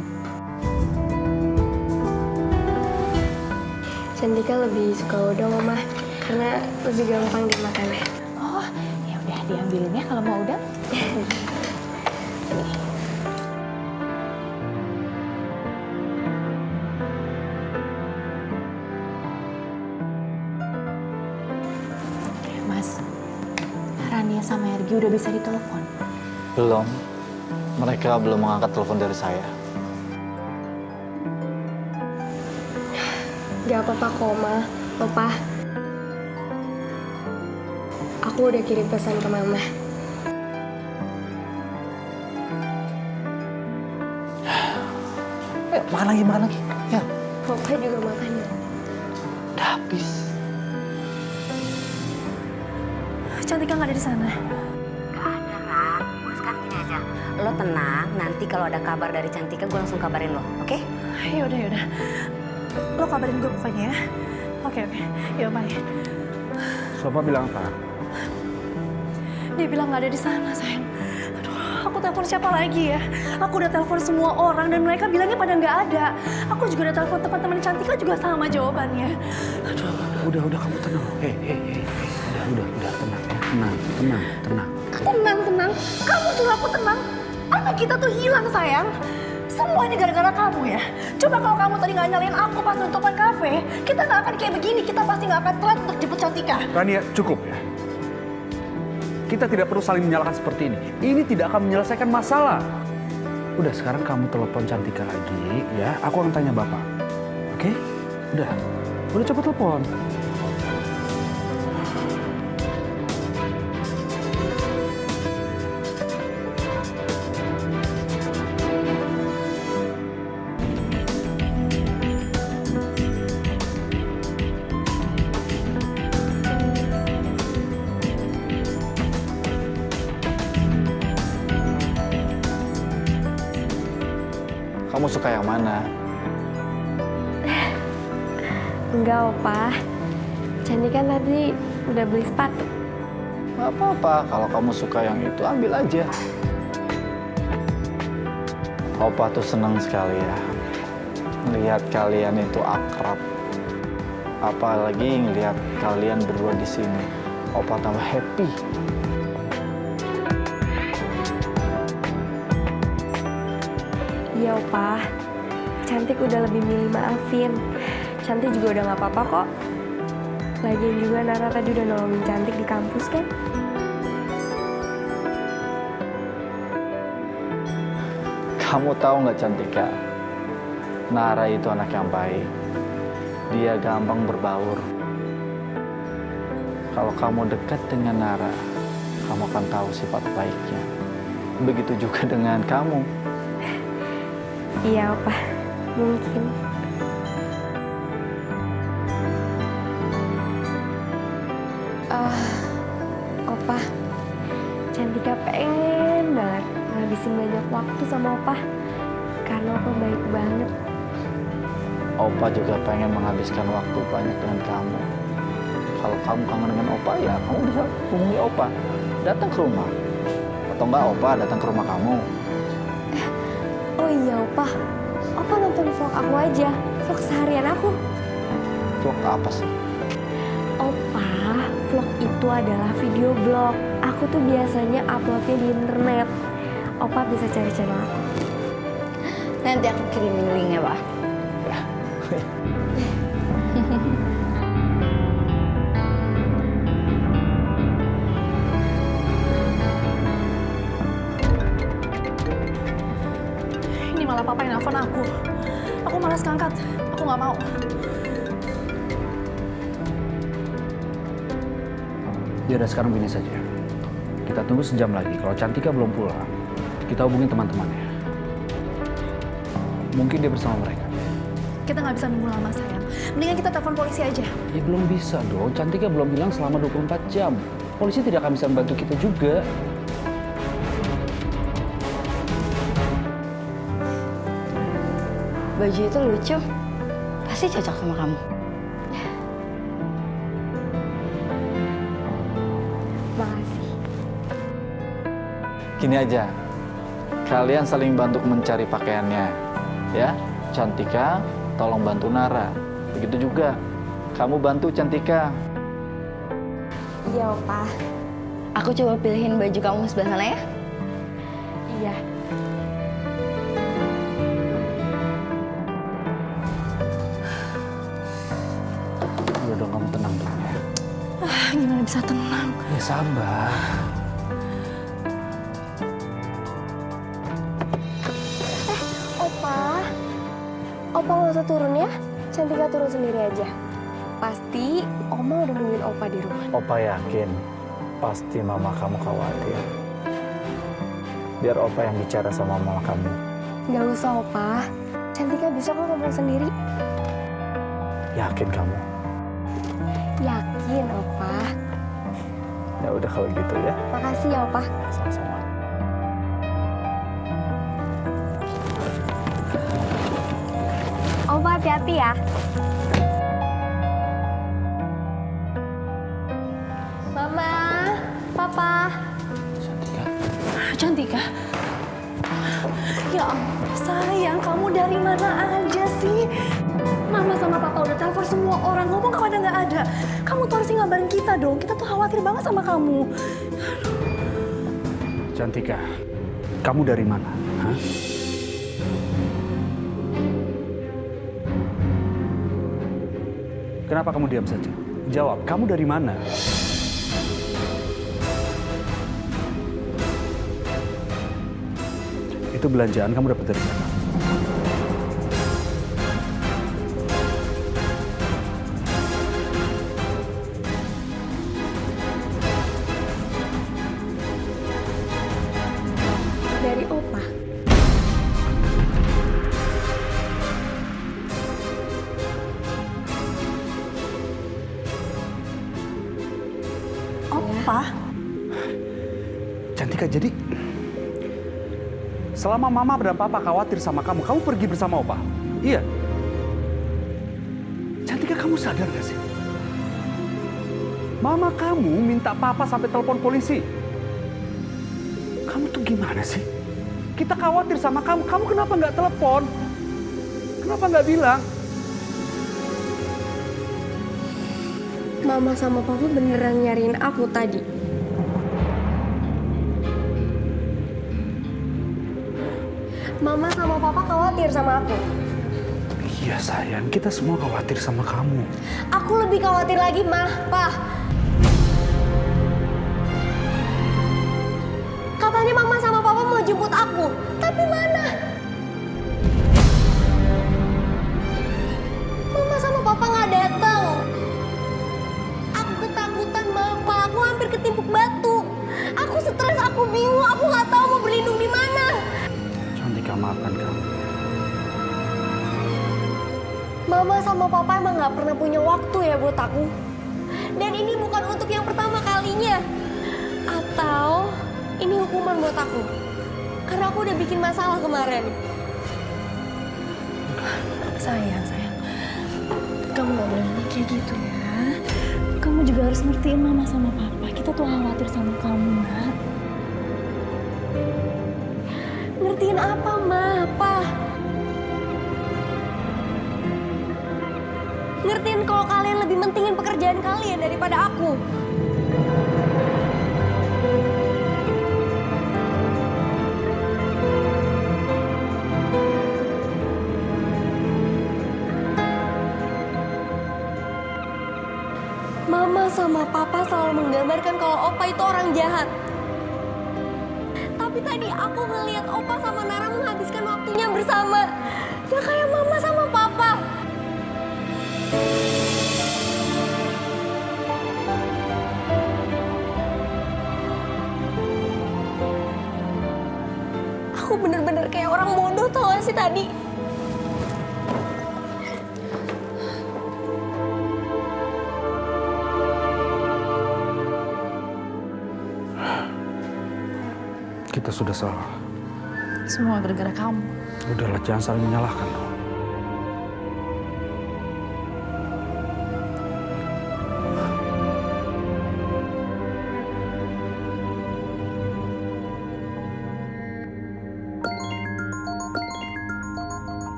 Cantika lebih suka udang, Mama, karena lebih gampang dimakannya. Oh, ya udah diambilin ya kalau mau udang. Mas, Rania sama Ergi udah bisa ditelepon? Belum. Mereka belum mengangkat telepon dari saya. Gak apa-apa kok, Ma. Papa. Aku udah kirim pesan ke Mama. Makan lagi. Ya. Papa juga makan ya. Udah habis. Cantika nggak ada di sana. Gak ada, Ran. Udah sekarang gini aja. Lo tenang, nanti kalau ada kabar dari Cantika, gue langsung kabarin lo, oke? Yaudah. Lo kabarin gue pokoknya ya. Oke. Yuk, bye. Sofa bilang apa? Dia bilang nggak ada di sana, sayang. Aduh, aku telepon siapa lagi ya? Aku udah telepon semua orang dan mereka bilangnya pada nggak ada. Aku juga udah telepon teman-teman Cantika juga sama jawabannya. Aduh. Udah kamu tenang. Hei. Udah tenang ya. Tenang. Tenang. Kamu suruh aku tenang. Anak kita tuh hilang, sayang. Semua ini gara-gara kamu ya. Coba kalau kamu tadi nggak nyalain aku pas tutupan kafe, kita nggak akan kayak begini. Kita pasti nggak akan telat untuk jemput Cantika. Rania, cukup ya. Kita tidak perlu saling menyalahkan seperti ini. Ini tidak akan menyelesaikan masalah. Udah, sekarang kamu telepon Cantika lagi ya. Aku akan tanya Bapak. Oke? Udah coba telepon. Kamu suka yang mana? Enggak, Opa. Cantika tadi udah beli sepatu. Gak apa-apa, kalau kamu suka yang itu ambil aja. Opa tuh senang sekali ya melihat kalian itu akrab. Apalagi ngelihat kalian berdua di sini. Opa tambah happy. Iya Opa, Cantik udah lebih milih maafin. Cantik juga udah gak apa-apa kok. Lagian juga Nara tadi udah nolongin Cantik di kampus kan? Kamu tahu nggak Cantika? Nara itu anak yang baik. Dia gampang berbaur. Kalau kamu dekat dengan Nara, kamu akan tahu sifat baiknya. Begitu juga dengan kamu. Iya Opa, mungkin. Opa, Cantika pengen banget ngabisin banyak waktu sama Opa. Karena Opa baik banget. Opa juga pengen menghabiskan waktu banyak dengan kamu. Kalau kamu kangen dengan Opa, ya kamu bisa hubungi Opa. Datang ke rumah. Atau enggak Opa datang ke rumah kamu. Oh iya Opa, Opa nonton vlog aku aja. Vlog seharian aku. Vlog apa sih? Opa, vlog itu adalah video blog. Aku tuh biasanya uploadnya di internet. Opa bisa cari channel aku. Nanti aku kirimin linknya, Pak. Ini malah papa yang nelfon aku. Aku malas ngangkat. Aku nggak mau. Ya udah sekarang begini saja. Kita tunggu sejam lagi. Kalau Cantika belum pulang, kita hubungin teman-temannya. Mungkin dia bersama mereka. Kita nggak bisa nunggu lama, sayang. Mendingan kita telepon polisi aja. Ya belum bisa dong. Cantika belum bilang selama 24 jam. Polisi tidak akan bisa membantu kita juga. Baju itu lucu. Pasti cocok sama kamu. Makasih. Gini aja, kalian saling bantu mencari pakaiannya, ya. Cantika, tolong bantu Nara. Begitu juga, kamu bantu Cantika. Iya Opa. Aku coba pilihin baju kamu sebelah sana ya. Iya. Udah dong, kamu tenang dong ya. Gimana bisa tenang? Ya sabar. Opa nggak usah turun ya. Cantika turun sendiri aja. Pasti Oma udah nungguin Opa di rumah. Opa yakin, pasti mama kamu khawatir. Biar Opa yang bicara sama mama kamu. Nggak usah Opa. Cantika bisa kok ngomong sendiri. Yakin kamu? Yakin Opa. Ya udah kalau gitu ya. Makasih ya Opa. Sama-sama. Opa hati-hati ya. Mama, Papa. Cantika. Ya ampun, sayang, kamu dari mana aja sih? Mama sama Papa udah telepon semua orang, ngomong kamu ada nggak ada. Kamu tuh harus ngabarin kita dong, kita tuh khawatir banget sama kamu. Cantika, kamu dari mana? Hah? Kenapa kamu diam saja? Jawab, kamu dari mana? Itu belanjaan kamu dapat dari mana? Dari Opa. Opa? Cantika, jadi selama Mama dan Papa khawatir sama kamu, kamu pergi bersama Opa? Iya. Cantika, kamu sadar gak sih? Mama kamu minta papa sampai telepon polisi. Kamu tuh gimana sih? Kita khawatir sama kamu. Kamu kenapa nggak telepon? Kenapa nggak bilang? Mama sama papa beneran nyariin aku tadi. Mama sama papa khawatir sama aku. Iya sayang, kita semua khawatir sama kamu. Aku lebih khawatir lagi, Mah, Pa. Katanya mama sama papa mau jemput aku, tapi mana? Mama sama papa nggak datang. Aku ketakutan, Ma, Pa. Aku hampir ketimpuk batu. Aku stres, aku bingung, aku nggak tahu mau berlindung di mana. Cantika, maafkan kamu. Mama sama papa emang nggak pernah punya waktu ya buat aku. Dan ini bukan untuk yang pertama kalinya. Atau ini hukuman buat aku. Karena aku udah bikin masalah kemarin. Sayang. Kamu gak boleh ngomong kayak gitu ya. Kamu juga harus ngertiin mama sama papa. Kita tuh khawatir sama kamu, Nak. Ngertiin apa, Ma? Pa? Ngertiin kalau kalian lebih mentingin pekerjaan kalian daripada aku. Mama sama papa selalu menggambarkan kalau Opa itu orang jahat. Tapi tadi aku ngelihat Opa sama Nara menghabiskan waktunya bersama. Ya kayak mama sama papa. Aku bener-bener kayak orang bodoh tau gak sih tadi? Kita sudah salah. Semua gara-gara kamu. Udahlah, jangan saling menyalahkan dong.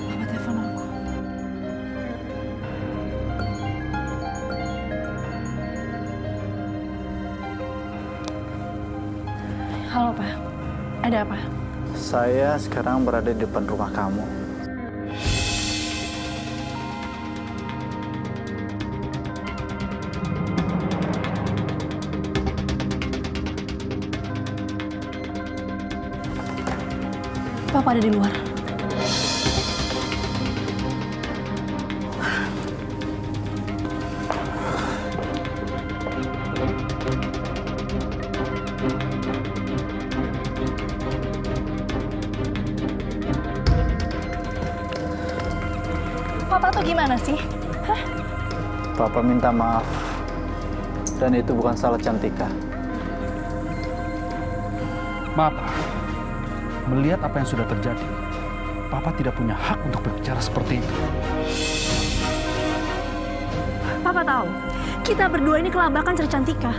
Papa telepon aku. Halo, Pak. Ada apa? Saya sekarang berada di depan rumah kamu. Papa ada di luar. Papa tuh gimana sih? Hah? Papa minta maaf. Dan itu bukan salah Cantika. Maaf, melihat apa yang sudah terjadi, Papa tidak punya hak untuk berbicara seperti itu. Papa tahu, kita berdua ini kelabakan cari Cantika.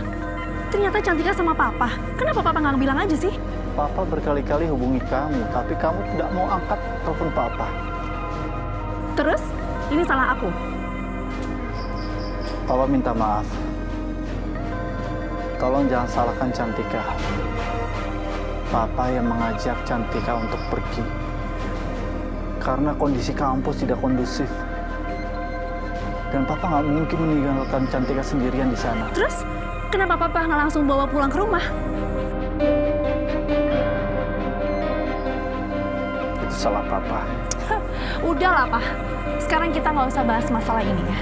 Ternyata Cantika sama Papa. Kenapa Papa nggak bilang aja sih? Papa berkali-kali hubungi kamu, tapi kamu tidak mau angkat telepon Papa. Terus, ini salah aku. Papa minta maaf. Tolong jangan salahkan Cantika. Papa yang mengajak Cantika untuk pergi. Karena kondisi kampus tidak kondusif. Dan Papa nggak mungkin meninggalkan Cantika sendirian di sana. Terus, kenapa Papa nggak langsung bawa pulang ke rumah? Itu salah Papa. Udahlah, Pak. Sekarang kita nggak usah bahas masalah ini ya.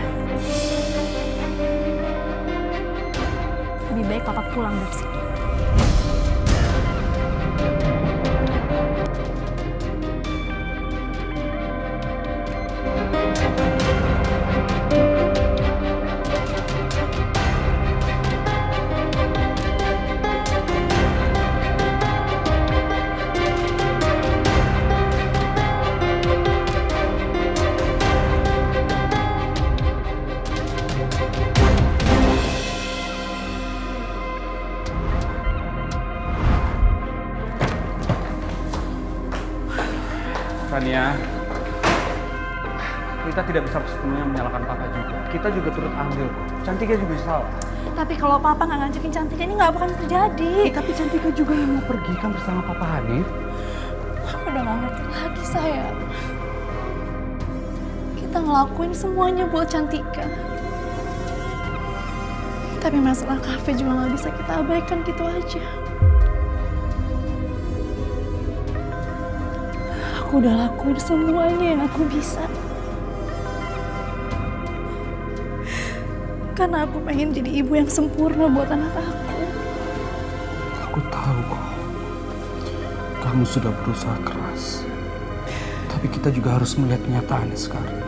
Lebih baik Papa pulang dari sini. Rania, kita tidak bisa sepenuhnya menyalahkan papa juga. Kita juga turut andil. Cantika juga salah. Tapi kalau papa nggak ngajakin Cantika ini nggak akan terjadi. Tapi Cantika juga yang mau pergi kan bersama papa Hanif. Aku udah nggak ngerti lagi sayang. Kita ngelakuin semuanya buat Cantika. Tapi masalah kafe juga nggak bisa kita abaikan gitu aja. Aku udah lakuin semuanya yang aku bisa. Karena aku pengen jadi ibu yang sempurna buat anak aku. Aku tahu kok. Kamu sudah berusaha keras. Tapi kita juga harus melihat kenyataannya sekarang.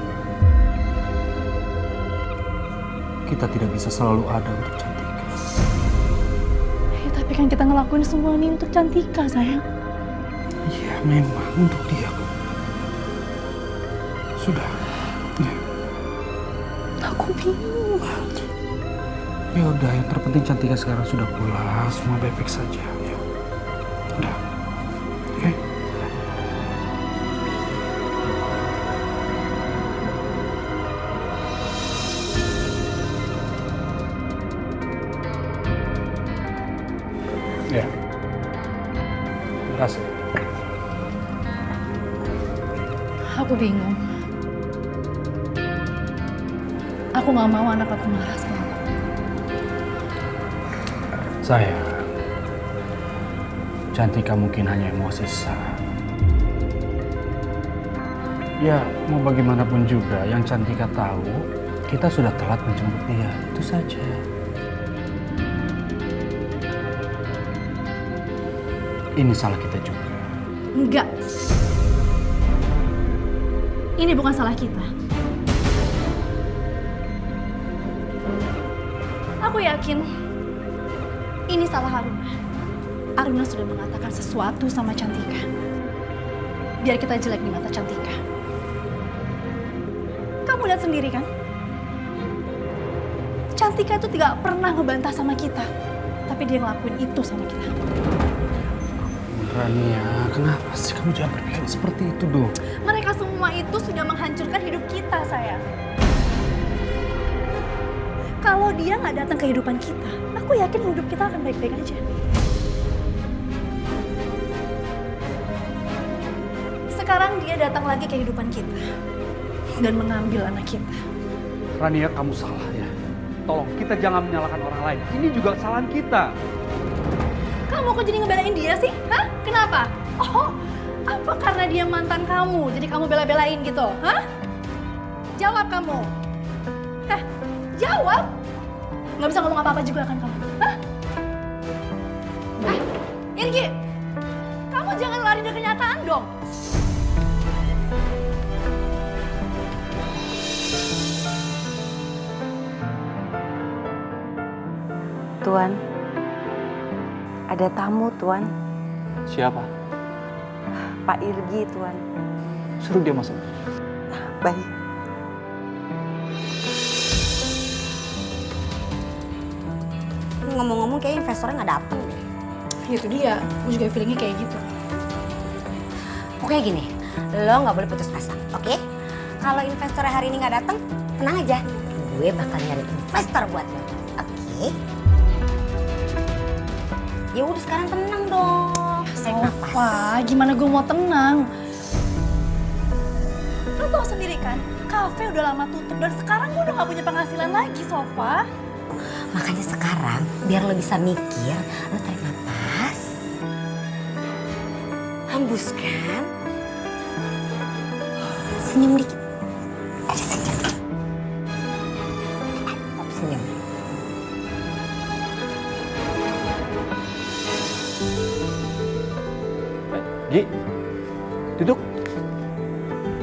Kita tidak bisa selalu ada untuk Cantika. Ya, tapi kan kita ngelakuin semua ini untuk Cantika, sayang. Iya, memang untuk dia. Sudah. Ya. Aku bingung. Ya udah, yang terpenting Cantika sekarang sudah pulang, semua baik-baik saja. Ya. Udah. Oke. Ya. Terima kasih. Aku bingung. Aku gak mau anak aku marah sama aku. Sayang, Cantika mungkin hanya emosi sesaat. Ya, mau bagaimanapun juga yang Cantika tahu, kita sudah telat menjemput dia. Itu saja. Ini salah kita juga. Enggak. Ini bukan salah kita. Aku yakin ini salah Aruna. Aruna sudah mengatakan sesuatu sama Cantika. Biar kita jelek di mata Cantika. Kamu lihat sendiri kan? Cantika itu tidak pernah ngebantah sama kita. Tapi dia ngelakuin itu sama kita. Rania, kenapa sih kamu jangan berpikir seperti itu dong? Mereka semua itu sudah menghancurkan hidup kita, sayang. Kalau dia nggak datang ke kehidupan kita, aku yakin hidup kita akan baik-baik aja. Sekarang dia datang lagi ke kehidupan kita dan mengambil anak kita. Rania, kamu salah ya. Tolong, kita jangan menyalahkan orang lain. Ini juga kesalahan kita. Kamu kok jadi ngebelain dia sih? Hah? Kenapa? Oh, apa karena dia mantan kamu? Jadi kamu bela-belain gitu? Hah? Jawab kamu. Hah? Jawab? Nggak bisa ngomong apa-apa juga kan kamu? Hah? Irgi, kamu jangan lari dari kenyataan dong. Tuan, ada tamu, Tuan. Siapa? Pak Irgi, Tuan. Suruh dia masuk. Baik. Ngomong-ngomong kayak investornya nggak datang deh. Itu dia, aku juga feelingnya kayak gitu. Pokoknya gini, lo nggak boleh putus asa, oke? Kalau investornya hari ini nggak datang, tenang aja. Gue bakal nyari investor buat lo, oke? Ya udah sekarang tenang dong. Sofa, gimana gue mau tenang? Lo tau sendiri kan, kafe udah lama tutup dan sekarang gue udah gak punya penghasilan lagi, Sofa. Makanya sekarang, biar lo bisa mikir, lo tarik nafas. Hembuskan. Senyum dikit. Ada senyum. Senyum. Gi, duduk.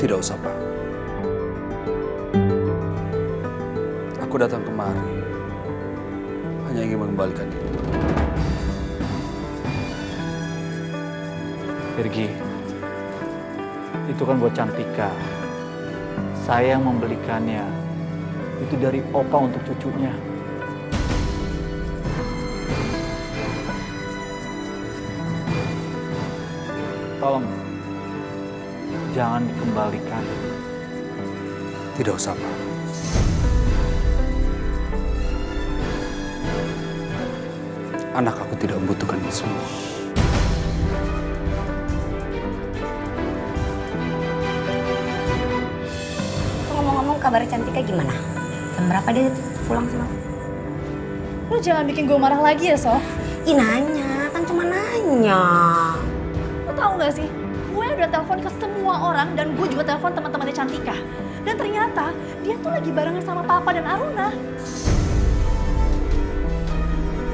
Tidak usah, Pak. Aku datang kemari hanya ingin mengembalikan itu. Irgi, itu kan buat Cantika. Saya yang membelikannya. Itu dari Opa untuk cucunya. Tolong, jangan dikembalikan. Tidak usah, Pak. Anak aku tidak membutuhkan ini semua. Ngomong-ngomong kabar Cantika gimana? Jam berapa dia pulang semalam? Lu jangan bikin gue marah lagi ya, Sof. Ih nanya, kan cuma nanya. Lu tahu gak sih? Gue udah telepon ke semua orang dan gue juga telepon teman-temannya Cantika. Dan ternyata dia tuh lagi barengan sama Papa dan Aruna.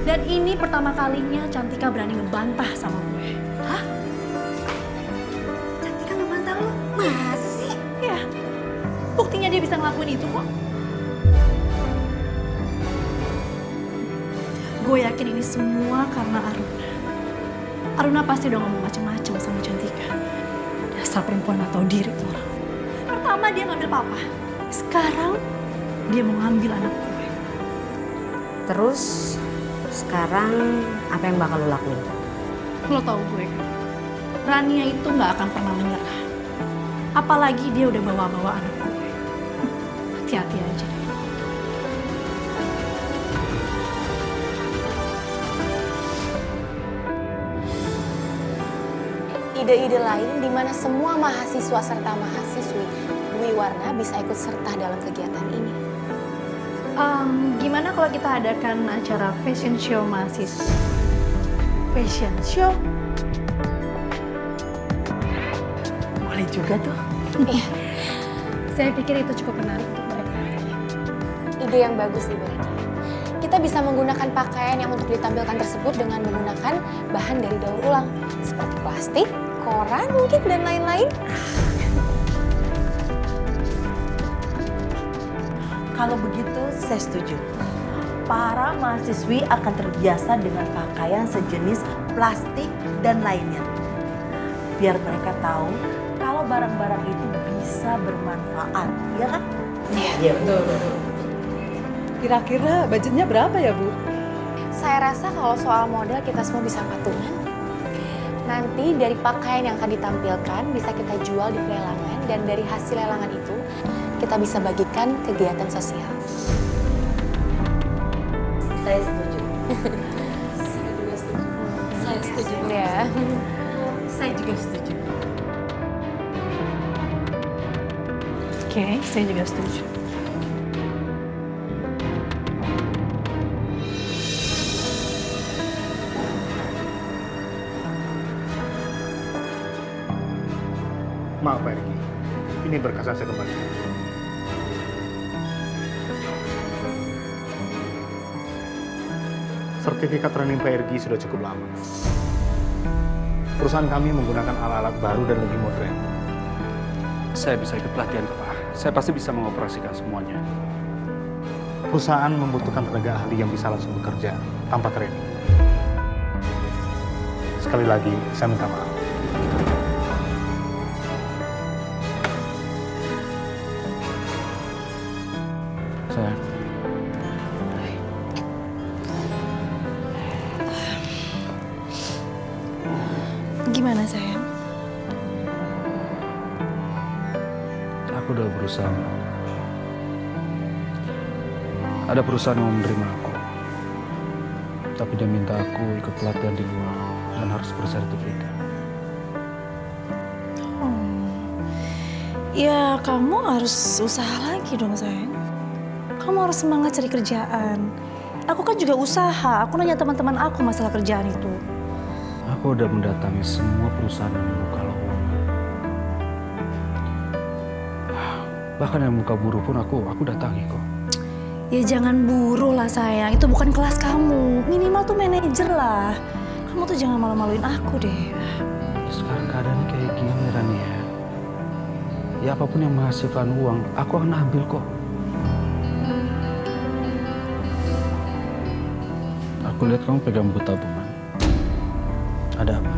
Dan ini pertama kalinya Cantika berani ngebantah sama gue. Hah? Cantika ngebantah lu? Masa sih? Iya. Buktinya dia bisa ngelakuin itu kok. Gue yakin ini semua karena Aruna. Aruna pasti udah ngomong macem-macem sama Cantika. Dasar perempuan gak tau diri tuh orang. Pertama dia ngambil Papa. Sekarang dia mau ngambil anak gue. Terus sekarang apa yang bakal lo lakuin? Lo tau gue kan, Rania itu gak akan pernah menyerah. Apalagi dia udah bawa-bawa anak gue. Hati-hati aja deh. Ide-ide lain di mana semua mahasiswa serta mahasiswi Dwi Warna bisa ikut serta dalam kegiatan ini. Gimana kalau kita adakan acara fashion show mahasiswa? Fashion show? Boleh juga tuh. Iya. Saya pikir itu cukup menarik untuk mereka. Ide yang bagus nih, Bu Reni. Kita bisa menggunakan pakaian yang untuk ditampilkan tersebut dengan menggunakan bahan dari daur ulang. Seperti plastik, koran mungkin, dan lain-lain. Kalau begitu, saya setuju. Para mahasiswi akan terbiasa dengan pakaian sejenis plastik dan lainnya. Biar mereka tahu kalau barang-barang itu bisa bermanfaat, ya kan? Iya, betul. Kira-kira budgetnya berapa ya, Bu? Saya rasa kalau soal model kita semua bisa patungan. Nanti dari pakaian yang akan ditampilkan bisa kita jual di pelelangan, dan dari hasil lelangan itu kita bisa bagikan kegiatan sosial. Saya setuju. Saya setuju. Ya. Saya juga setuju. Oke, saya juga setuju. Maaf Pak Ergi, ini berkas saya kembali. Sertifikat training Pak Ergi sudah cukup lama. Perusahaan kami menggunakan alat-alat baru dan lebih modern. Saya bisa ikut pelatihan, Pak. Saya pasti bisa mengoperasikan semuanya. Perusahaan membutuhkan tenaga ahli yang bisa langsung bekerja tanpa training. Sekali lagi, saya minta maaf. Sayang. Gimana sayang? Aku udah berusaha. Ada perusahaan yang mau menerima aku. Tapi dia minta aku ikut pelatihan di luar dan harus bersertifikat. Ya kamu harus usaha lagi dong sayang. Kamu harus semangat cari kerjaan. Aku kan juga usaha, aku nanya teman-teman aku masalah kerjaan itu. Aku udah mendatangi semua perusahaan yang membuka lowongan. Bahkan yang muka buruh pun aku datangi kok. Ya jangan buruh lah sayang, itu bukan kelas kamu. Minimal tuh manajer lah. Kamu tuh jangan malu-maluin aku deh. Sekarang keadaannya kayak gini Rania. Ya apapun yang menghasilkan uang, aku akan ambil kok. Aku lihat kamu pegang buku tabungan. Ada apa?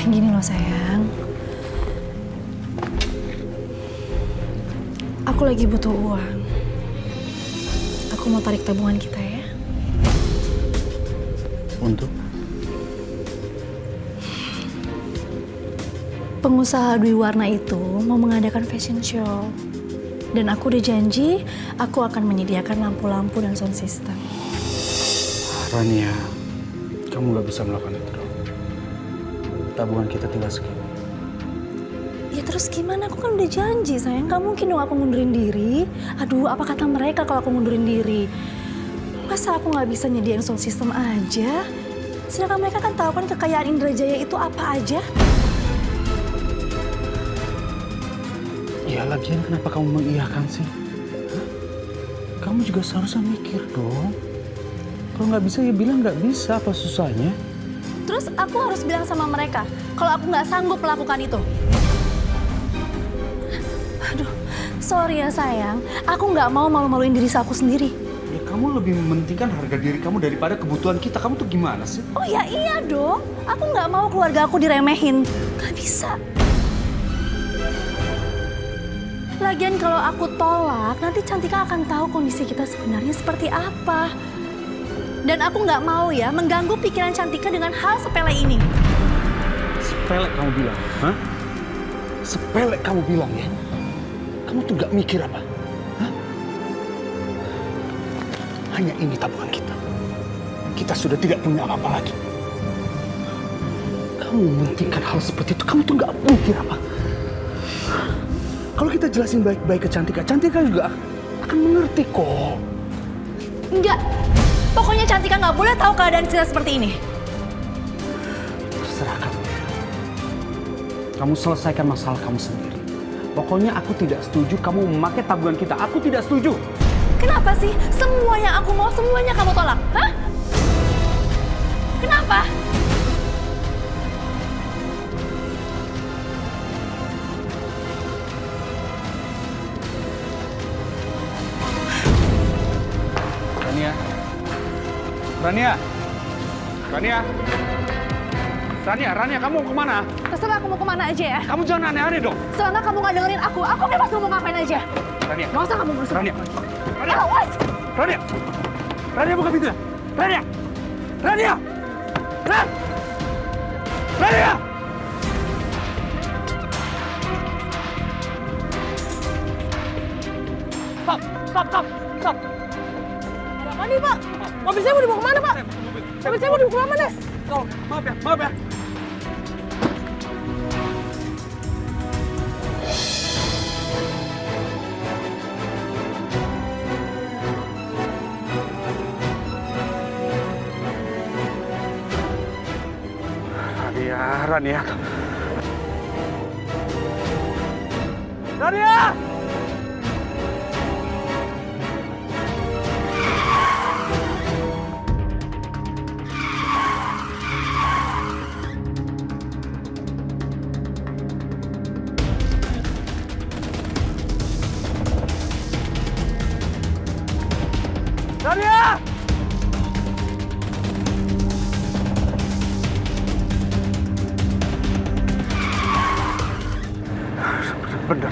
Gini loh sayang. Aku lagi butuh uang. Aku mau tarik tabungan kita ya. Untuk? Pengusaha Dwi Warna itu mau mengadakan fashion show. Dan aku udah janji, aku akan menyediakan lampu-lampu dan sound system. Rania, kamu nggak bisa melakukan itu dong. Tabungan kita tinggal segini. Ya terus gimana? Aku kan udah janji sayang, gak mungkin dong aku ngundurin diri. Aduh, apa kata mereka kalau aku ngundurin diri? Masa aku gak bisa nyediain sound system aja? Sedangkan mereka kan tahu kan kekayaan Indrajaya itu apa aja. Ya lagian kenapa kamu mengiyakan sih? Hah? Kamu juga seharusnya mikir dong. Kalau nggak bisa ya bilang nggak bisa, apa susahnya? Terus aku harus bilang sama mereka kalau aku nggak sanggup melakukan itu. Aduh, sorry ya sayang, aku nggak mau malu-maluin diri aku sendiri. Ya kamu lebih mementingkan harga diri kamu daripada kebutuhan kita. Kamu tuh gimana sih? Oh ya iya dong, aku nggak mau keluarga aku diremehin. Gak bisa. Lagian kalau aku tolak, nanti Cantika akan tahu kondisi kita sebenarnya seperti apa. Dan aku nggak mau ya mengganggu pikiran Cantika dengan hal sepele ini. Sepele kamu bilang, hah? Sepele kamu bilang ya? Kamu tuh gak mikir apa? Hah? Hanya ini tabungan kita. Kita sudah tidak punya apa-apa lagi. Kamu mementingkan hal seperti itu, kamu tuh gak mikir apa? Kalau kita jelasin baik-baik ke Cantika, Cantika juga akan mengerti kok. Enggak, pokoknya Cantika nggak boleh tahu keadaan Sila seperti ini. Terserah kamu. Kamu selesaikan masalah kamu sendiri. Pokoknya aku tidak setuju kamu memakai tabungan kita. Aku tidak setuju. Kenapa sih? Semua yang aku mau, semuanya kamu tolak. Hah? Kenapa? Rania, kamu mau kemana? Terserah aku mau kemana aja ya. Kamu jangan aneh-aneh dong. Selama kamu nggak dengerin aku bebas mau ngapain aja. Rania. Nggak usah kamu berusaha. Rania, buka pintunya. Rania! Stop! Apa nih Pak? Mobil saya mau dibawa kemana Pak? Mobil saya mau dibawa kemana? Maaf ya. Rania. Bener.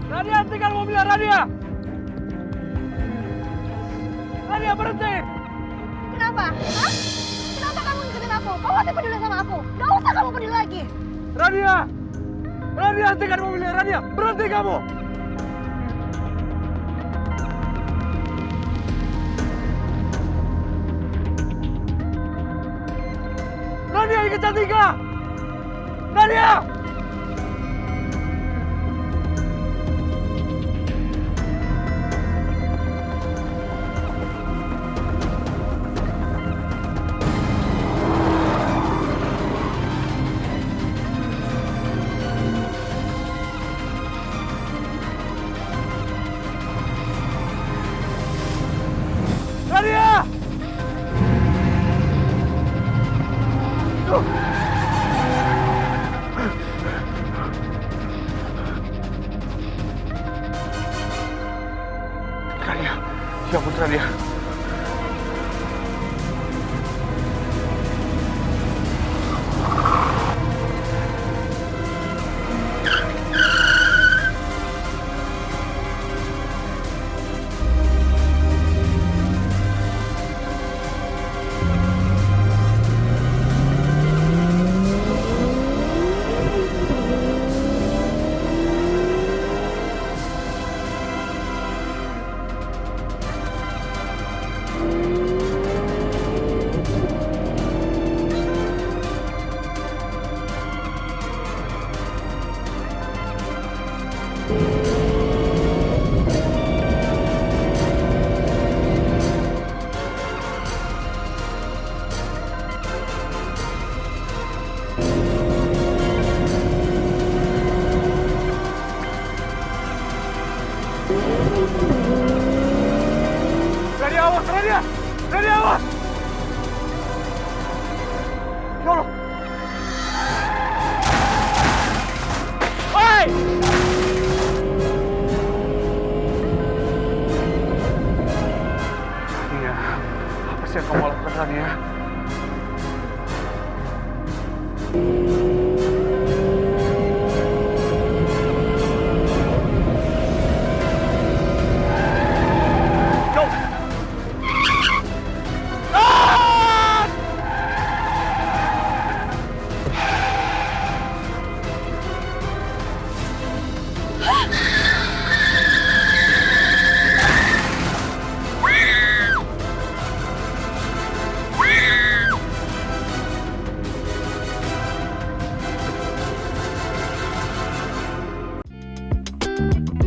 Rania, tinggal mobilnya, Rania! Rania, berhenti! Kenapa? Hah? Kenapa kamu ngikutin aku? Kamu masih peduli sama aku? Gak usah kamu peduli lagi. Rania, hentikan mobilnya, Rania! Berhenti kamu! Rania, ikut Cantika! Rania! Ya ampun, Rania. Rani, awas, Rani! Rani, awas! Ya Allah! Hei! Rania, apa sih yang kamu lakukan, Rania? Thank you.